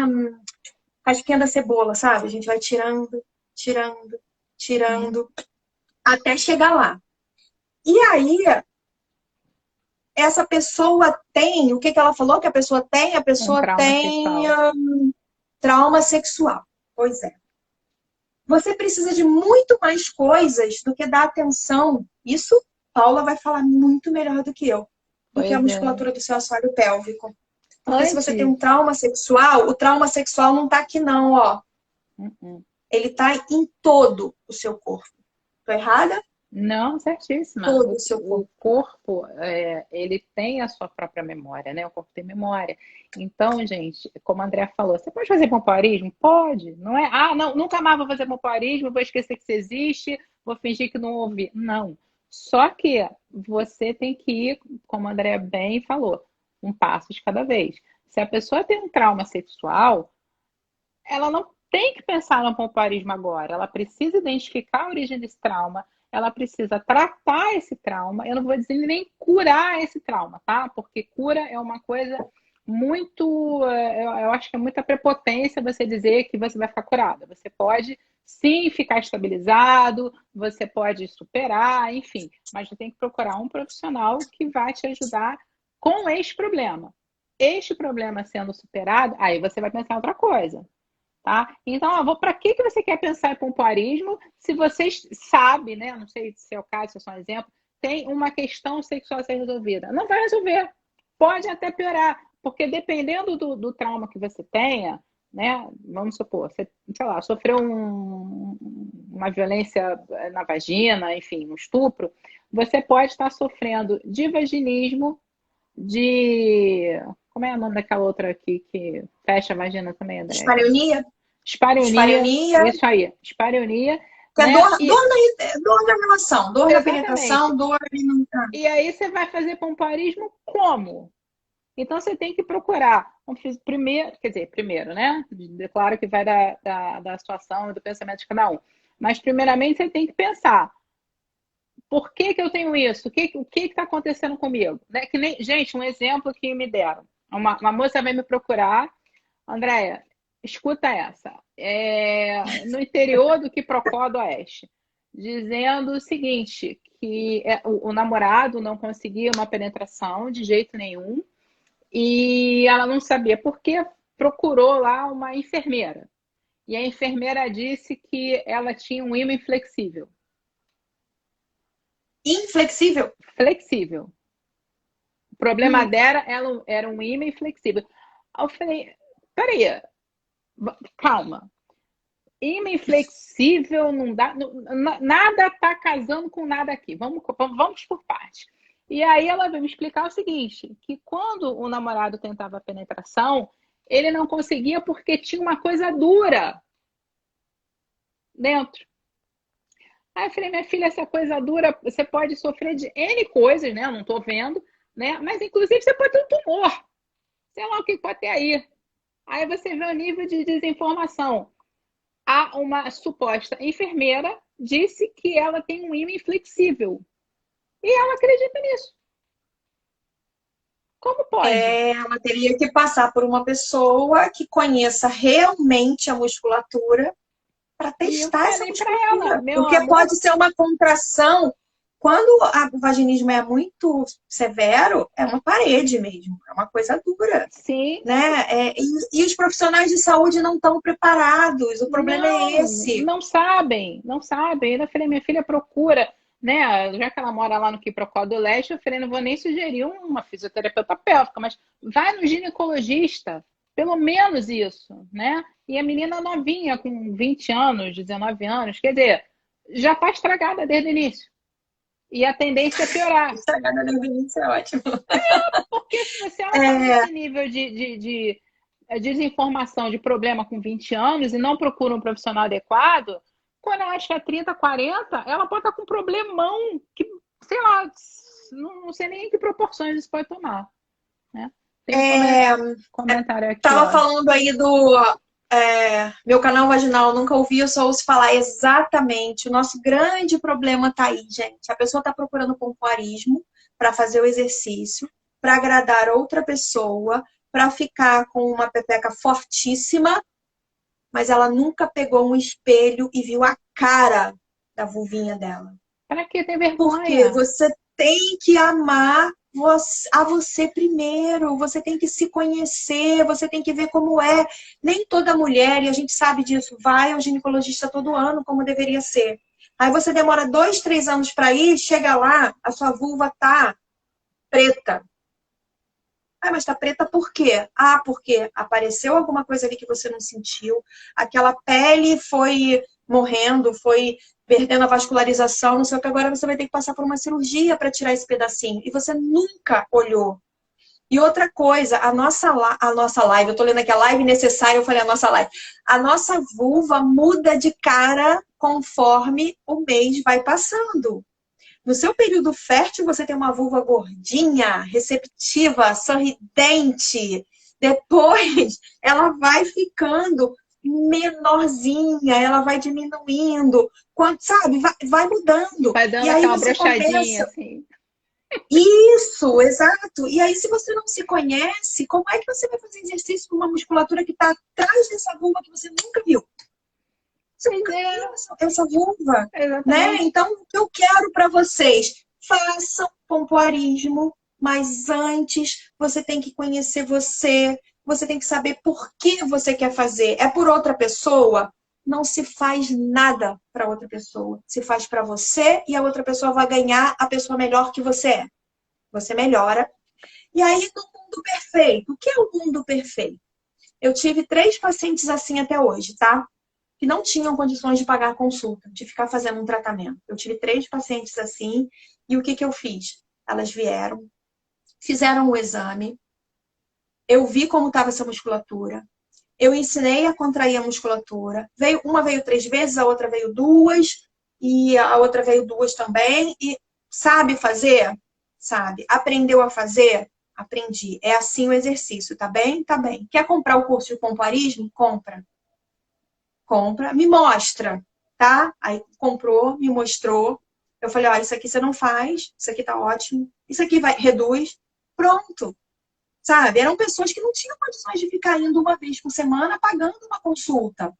casquinha da cebola, sabe? A gente vai tirando, tirando, tirando, até chegar lá. E aí, essa pessoa tem, o que ela falou que a pessoa tem? A pessoa tem trauma sexual. Pois é. Você precisa de muito mais coisas do que dar atenção. Isso, Paula vai falar muito melhor do que eu. Do que a musculatura do seu assoalho pélvico. Porque se você tem um trauma sexual, o trauma sexual não tá aqui não, ó. Ele tá em todo o seu corpo. Tô errada? Não, certíssima. Todo o seu corpo. O corpo, ele tem a sua própria memória, né? O corpo tem memória. Então, gente, como a Andrea falou, você pode fazer pompoarismo? Pode. Não é, não, nunca mais vou fazer pompoarismo, vou esquecer que isso existe, vou fingir que não ouvi. Não. Só que você tem que ir, como a Andrea bem falou, um passo de cada vez. Se a pessoa tem um trauma sexual, ela não tem que pensar no pompoarismo agora. Ela precisa identificar a origem desse trauma, ela precisa tratar esse trauma. Eu não vou dizer nem curar esse trauma, tá? Porque cura é uma coisa muito... Eu acho que é muita prepotência você dizer que você vai ficar curada. Você pode, sim, ficar estabilizado, você pode superar, enfim. Mas você tem que procurar um profissional que vai te ajudar com este problema. Este problema sendo superado, aí você vai pensar em outra coisa. Tá? Então, para que você quer pensar em pompoarismo se você sabe, né? Não sei se é o caso, se é só um exemplo, tem uma questão sexual a ser resolvida. Não vai resolver. Pode até piorar, porque dependendo do trauma que você tenha, né? Vamos supor, você, sei lá, sofreu uma violência na vagina, enfim, um estupro, você pode estar sofrendo de vaginismo, de... Como é o nome daquela outra aqui que fecha a vagina também, André? Espareunia? Espareunia. Isso aí, espareunia. Que é dor na relação, dor na penetração, dor... E aí você vai fazer pompoarismo como? Então você tem que procurar. Primeiro, né? Claro que vai da situação e do pensamento de cada um. Mas primeiramente você tem que pensar. Por que eu tenho isso? O que está acontecendo comigo? Né? Gente, um exemplo que me deram. Uma moça veio me procurar. Andréia, escuta essa. No interior do Quiprocó do Oeste. Dizendo o seguinte, que o namorado não conseguia uma penetração de jeito nenhum. E ela não sabia por quê. Procurou lá uma enfermeira. E a enfermeira disse que ela tinha um ímã inflexível. Inflexível? Flexível. O problema dela era um ímã inflexível. Aí eu falei, peraí, calma. Ímã inflexível não dá, nada tá casando com nada aqui. Vamos por partes. E aí ela veio me explicar o seguinte, que quando o namorado tentava a penetração, ele não conseguia porque tinha uma coisa dura dentro. Aí eu falei, minha filha, essa coisa dura, você pode sofrer de N coisas, né? Eu não tô vendo, né? Mas inclusive você pode ter um tumor, sei lá o que pode ter aí. Aí você vê o nível de desinformação. Uma suposta enfermeira disse que ela tem um ímã inflexível. E ela acredita nisso. Como pode? Ela teria que passar por uma pessoa que conheça realmente a musculatura para E eu testar essa falei para ela, musculatura. meu Porque amor, pode ser uma contração. Quando o vaginismo é muito severo, é uma parede mesmo, é uma coisa dura. sim, Né? E os profissionais de saúde não estão preparados, o problema é não, esse. não sabem, não sabem. Eu falei, minha filha procura, né? Já que ela mora lá no Quiprocó do Leste, eu falei, não vou nem sugerir uma fisioterapeuta pélvica, mas vai no ginecologista, pelo menos isso, né? E a menina novinha, com 20 anos, 19 anos, quer dizer, já está estragada desde o início. E a tendência é piorar. Estragada no início é ótimo. Porque se ela está É, nesse nível de desinformação, de problema com 20 anos e não procura um profissional adequado, quando ela acha que é 30, 40, ela pode estar com um problemão que, sei lá, não sei nem em que proporções isso pode tomar. Né? Tem um é, comentário aqui, Tava ó. falando aí do meu canal vaginal, nunca ouvi, eu só ouço falar exatamente. O nosso grande problema tá aí, gente. A pessoa tá procurando pompoarismo para fazer o exercício, para agradar outra pessoa, para ficar com uma pepeca fortíssima, mas ela nunca pegou um espelho e viu a cara da vulvinha dela. Para que ter Porque vergonha? você tem que amar a você primeiro, você tem que se conhecer, você tem que ver como é. Nem toda mulher, e a gente sabe disso, vai ao ginecologista todo ano, como deveria ser. Aí você demora 2, 3 anos para ir, chega lá, a sua vulva tá preta. Ah, mas tá preta por quê? Ah, porque apareceu alguma coisa ali que você não sentiu, aquela pele foi morrendo, foi perdendo a vascularização, não sei o que, agora você vai ter que passar por uma cirurgia para tirar esse pedacinho. E você nunca olhou. E outra coisa, a nossa live, eu tô lendo aqui a live necessária, eu falei a nossa live. A nossa vulva muda de cara conforme o mês vai passando. No seu período fértil, você tem uma vulva gordinha, receptiva, sorridente. Depois, ela vai ficando menorzinha, ela vai diminuindo, sabe? Vai mudando. Vai E dando aí aquela você brochadinha, começa. assim. Isso, exato. E aí, se você não se conhece, como é que você vai fazer exercício com uma musculatura que está atrás dessa vulva que você nunca viu? Você Pois nunca é, viu essa vulva, né? exatamente. Então, o que eu quero para vocês, façam pompoarismo, mas antes você tem que conhecer você tem que saber por que você quer fazer. É por outra pessoa? Não se faz nada para outra pessoa. Se faz para você e a outra pessoa vai ganhar a pessoa melhor que você é. Você melhora. E aí, no mundo perfeito, o que é o mundo perfeito? Eu tive 3 pacientes assim até hoje, tá? Que não tinham condições de pagar a consulta, de ficar fazendo um tratamento. Eu tive 3 pacientes assim, e o que que eu fiz? Elas vieram, fizeram o exame, eu vi como estava essa musculatura, eu ensinei a contrair a musculatura. Uma veio 3 vezes, a outra veio 2, e a outra veio 2 também. E sabe fazer? Sabe. Aprendeu a fazer? Aprendi. É assim o exercício, tá bem? Tá bem. Quer comprar o curso de pompoarismo? Compra. Compra, me mostra, tá? Aí comprou, me mostrou. Eu falei, olha, isso aqui você não faz, isso aqui tá ótimo, isso aqui vai, reduz. Pronto, sabe? Eram pessoas que não tinham condições de ficar indo uma vez por semana pagando uma consulta.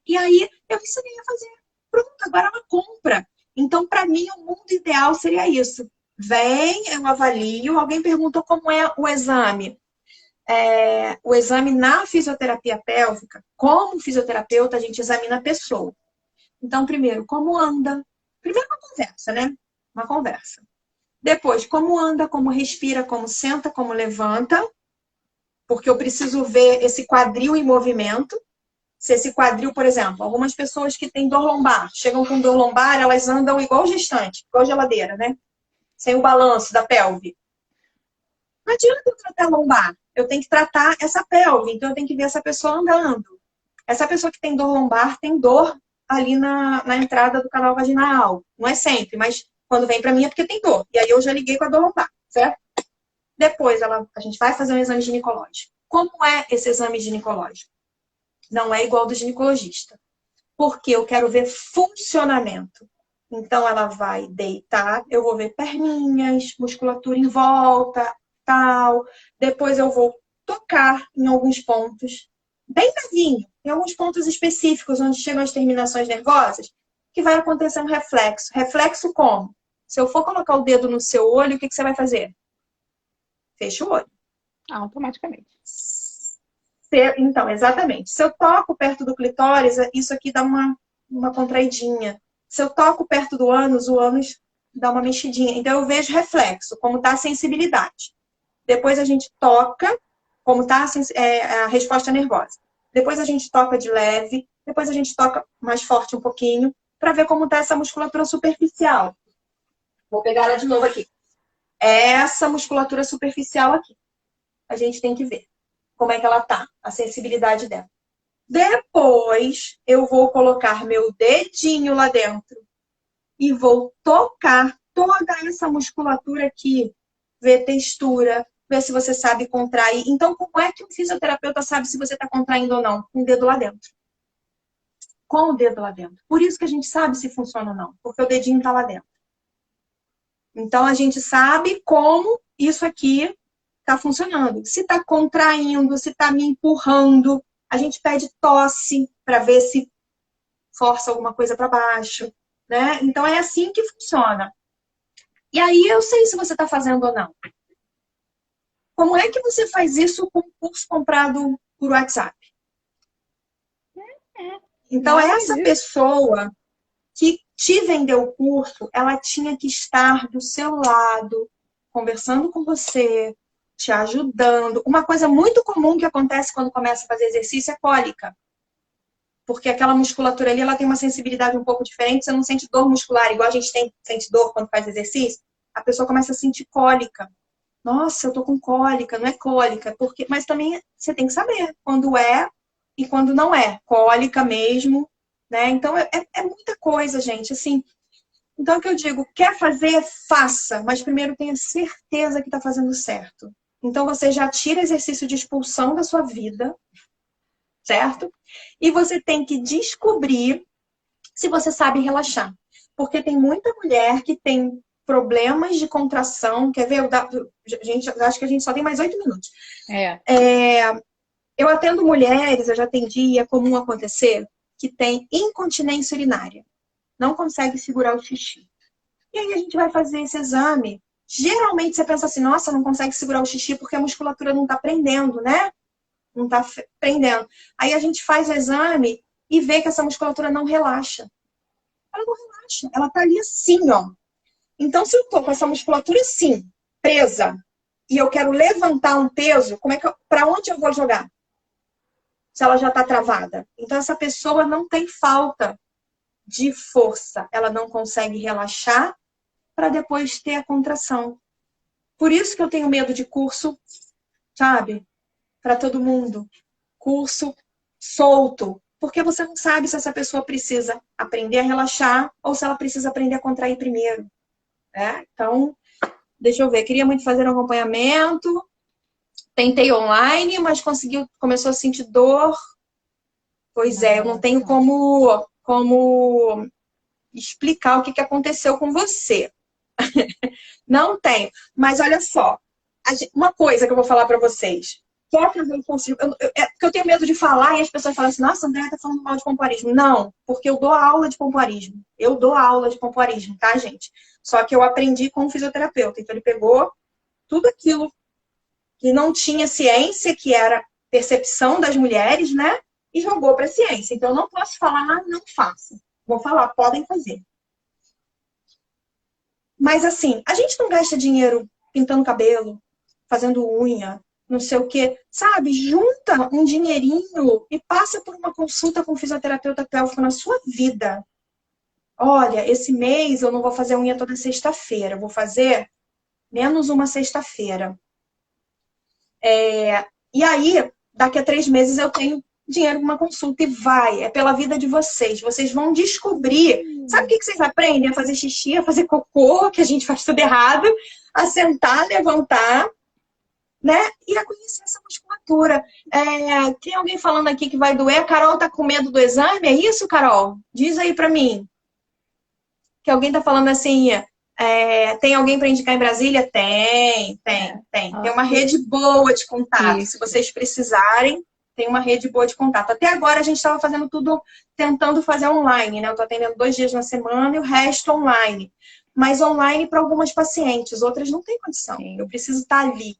E aí eu ensinei a fazer. Pronto, agora ela compra. Então, para mim, o mundo ideal seria isso. Vem, eu avalio. Alguém perguntou como é o exame. O exame na fisioterapia pélvica, como fisioterapeuta, a gente examina a pessoa. Então, primeiro, como anda? Primeiro, uma conversa, né? Uma conversa. Depois, como anda, como respira, como senta, como levanta, porque eu preciso ver esse quadril em movimento. Se esse quadril, por exemplo, algumas pessoas que têm dor lombar, chegam com dor lombar, elas andam igual gestante, igual geladeira, né? Sem o balanço da pelve. Não adianta eu tratar a lombar. Eu tenho que tratar essa pelve. Então, eu tenho que ver essa pessoa andando. Essa pessoa que tem dor lombar tem dor ali na entrada do canal vaginal. Não é sempre, mas quando vem pra mim é porque tem dor. E aí eu já liguei com a dor lombar, certo? Depois a gente vai fazer um exame ginecológico. Como é esse exame ginecológico? Não é igual ao do ginecologista. Porque eu quero ver funcionamento. Então, ela vai deitar, eu vou ver perninhas, musculatura em volta, tal. Depois eu vou tocar em alguns pontos, bem levinho, em alguns pontos específicos, onde chegam as terminações nervosas, que vai acontecer um reflexo. Reflexo como? Se eu for colocar o dedo no seu olho, o que você vai fazer? Fecha o olho. Automaticamente. Então, exatamente. Se eu toco perto do clitóris, isso aqui dá uma contraidinha. Se eu toco perto do ânus, o ânus dá uma mexidinha. Então, eu vejo reflexo, como está a sensibilidade. Depois a gente toca, como está a resposta nervosa. Depois a gente toca de leve, depois a gente toca mais forte um pouquinho, para ver como está essa musculatura superficial. Vou pegar ela de novo aqui. Essa musculatura superficial aqui. A gente tem que ver como é que ela tá, a sensibilidade dela. Depois, eu vou colocar meu dedinho lá dentro e vou tocar toda essa musculatura aqui, ver textura, ver se você sabe contrair. Então, como é que o fisioterapeuta sabe se você está contraindo ou não? Com o dedo lá dentro. Com o dedo lá dentro. Por isso que a gente sabe se funciona ou não, porque o dedinho está lá dentro. Então, a gente sabe como isso aqui está funcionando. Se está contraindo, se está me empurrando, a gente pede tosse para ver se força alguma coisa para baixo, né? Então é assim que funciona. E aí eu sei se você está fazendo ou não. Como é que você faz isso com o curso comprado por WhatsApp? Então essa pessoa que te vendeu o curso, ela tinha que estar do seu lado, conversando com você, te ajudando. Uma coisa muito comum que acontece quando começa a fazer exercício é cólica. Porque aquela musculatura ali, ela tem uma sensibilidade um pouco diferente. Você não sente dor muscular, igual a gente sente dor quando faz exercício. A pessoa começa a sentir cólica. Nossa, eu tô com cólica, não é cólica. Porque... Mas também você tem que saber quando é e quando não é. Cólica mesmo, né? Então, é muita coisa, gente. Assim, então, o que eu digo, quer fazer, faça. Mas primeiro tenha certeza que tá fazendo certo. Então, você já tira exercício de expulsão da sua vida, certo? E você tem que descobrir se você sabe relaxar. Porque tem muita mulher que tem problemas de contração. Quer ver? Gente, acho que a gente só tem mais 8 minutos. Eu atendo mulheres, eu já atendi, é comum acontecer, que tem incontinência urinária. Não consegue segurar o xixi. E aí a gente vai fazer esse exame. Geralmente você pensa assim, nossa, não consegue segurar o xixi porque a musculatura não está prendendo, né? Não está prendendo. Aí a gente faz o exame e vê que essa musculatura não relaxa. Ela não relaxa. Ela tá ali assim, ó. Então, se eu tô com essa musculatura assim, presa, e eu quero levantar um peso, para onde eu vou jogar? Se ela já tá travada. Então, essa pessoa não tem falta de força. Ela não consegue relaxar para depois ter a contração. Por isso que eu tenho medo de curso, sabe? Para todo mundo. Curso solto. Porque você não sabe se essa pessoa precisa aprender a relaxar ou se ela precisa aprender a contrair primeiro. Né? Então, deixa eu ver. Queria muito fazer um acompanhamento. Tentei online, mas começou a sentir dor. Pois é, eu não tenho como explicar o que aconteceu com você. Não tenho. Mas olha só. Uma coisa que eu vou falar para vocês. Quer fazer um consigo? Porque eu tenho medo de falar e as pessoas falam assim, nossa, Andréia tá falando mal de pompoarismo. Não, porque eu dou aula de pompoarismo. Eu dou aula de pompoarismo, tá, gente? Só que eu aprendi com um fisioterapeuta. Então ele pegou tudo aquilo que não tinha ciência, que era percepção das mulheres, né? E jogou para a ciência. Então eu não posso falar, não faça. Vou falar, podem fazer. Mas assim, a gente não gasta dinheiro pintando cabelo, fazendo unha, não sei o quê, sabe? Junta um dinheirinho e passa por uma consulta com um fisioterapeuta pélvico na sua vida. Olha, esse mês eu não vou fazer unha toda sexta-feira, eu vou fazer menos uma sexta-feira. E aí, daqui a 3 meses eu tenho dinheiro para uma consulta e vai. É pela vida de vocês. Vocês vão descobrir. Sabe o que vocês aprendem? A fazer xixi, a fazer cocô, que a gente faz tudo errado, a sentar, levantar, né? E a conhecer essa musculatura. Tem alguém falando aqui que vai doer? A Carol tá com medo do exame? É isso, Carol? Diz aí para mim. Que alguém tá falando assim, tem alguém para indicar em Brasília? Tem. Tem uma rede boa de contato. Isso. Se vocês precisarem, tem uma rede boa de contato. Até agora a gente estava fazendo tudo, tentando fazer online, né? Eu tô atendendo 2 dias na semana e o resto online. Mas online para algumas pacientes, outras não tem condição. Sim. Eu preciso estar ali.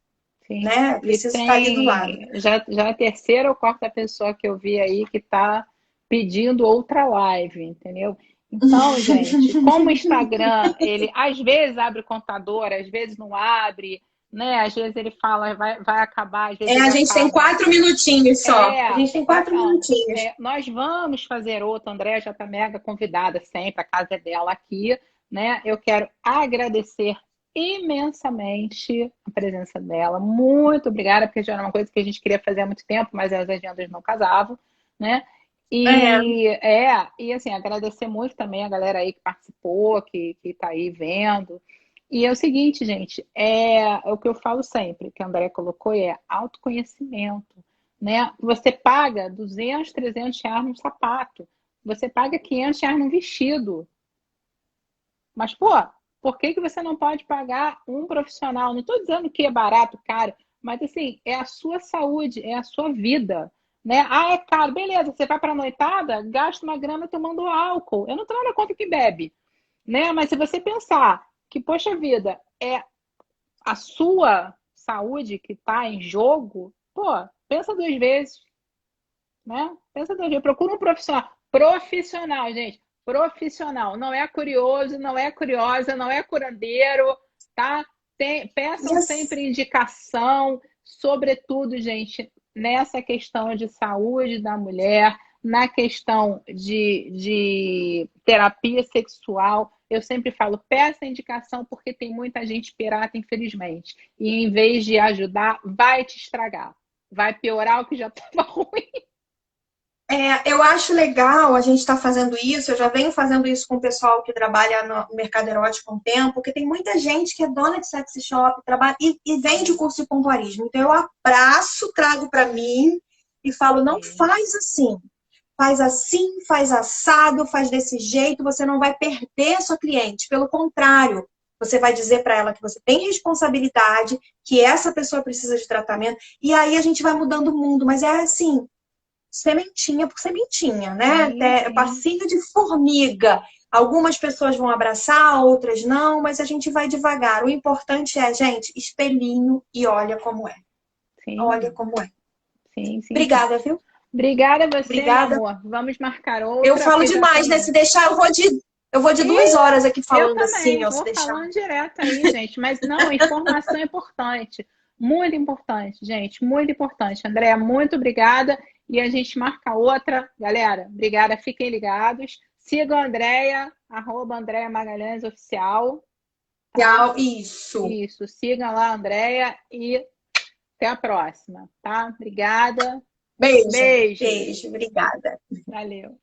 Sim. Né? Preciso estar ali do lado. Já é a terceira ou quarta pessoa que eu vi aí que está pedindo outra live, entendeu? Então, gente, como o Instagram, ele às vezes abre contador, às vezes não abre, né? Às vezes ele fala, vai acabar, às vezes a gente tem 4 minutinhos só. A gente tem 4 minutinhos. Nós vamos fazer outro, a Andréia já está mega convidada sempre, a casa é dela aqui, né? Eu quero agradecer imensamente a presença dela. Muito obrigada, porque já era uma coisa que a gente queria fazer há muito tempo, mas as agendas não casavam, né? E assim, agradecer muito também a galera aí que participou, que tá aí vendo. E é o seguinte, gente, é o que eu falo sempre, que a Andrea colocou, é autoconhecimento, né? Você paga 200, 300 reais num sapato, você paga 500 reais num vestido. Mas, pô, por que você não pode pagar um profissional? Não estou dizendo que é barato, caro, mas assim, é a sua saúde, é a sua vida, né? Ah, é caro, beleza, você vai para a noitada, gasta uma grana tomando álcool. Eu não estou na conta que bebe, né? Mas se você pensar que, poxa vida, é a sua saúde que está em jogo, pô, pensa 2 vezes, né? Pensa 2 vezes, procura um profissional. Profissional, gente. Profissional, não é curioso, não é curiosa, não é curandeiro, tá? Peçam sempre indicação, sobretudo, gente, nessa questão de saúde da mulher, na questão de terapia sexual. Eu sempre falo, peça indicação porque tem muita gente pirata, infelizmente. E em vez de ajudar, vai te estragar. Vai piorar o que já estava ruim. Eu acho legal a gente estar fazendo isso. Eu já venho fazendo isso com o pessoal que trabalha no mercado erótico há um tempo, porque tem muita gente que é dona de sexy shop, trabalha e vende o curso de pompoarismo. Então eu abraço, trago para mim e falo, não faz assim. Faz assim, faz assado, faz desse jeito, você não vai perder a sua cliente. Pelo contrário, você vai dizer para ela que você tem responsabilidade, que essa pessoa precisa de tratamento, e aí a gente vai mudando o mundo. Mas é assim, sementinha por sementinha, né? Até passinho de formiga. Algumas pessoas vão abraçar, outras não, mas a gente vai devagar. O importante é, gente, espelhinho e olha como é. Sim. Olha como é. Sim. Obrigada, viu? Obrigada a você, Obrigada. meu amor. Vamos marcar outra. Eu falo demais, né? Se deixar, eu vou de 2 horas aqui falando assim, ó, se deixar. Falando direto aí, gente. Mas não, informação é importante. Muito importante, gente. Muito importante. Andréa, muito obrigada. E a gente marca outra. Galera, obrigada. Fiquem ligados. Sigam a Andréa, @Andréa Magalhães Oficial. Tá? Isso. Isso. Sigam lá, Andréa. E até a próxima, tá? Obrigada. Beijo. Obrigada. Valeu.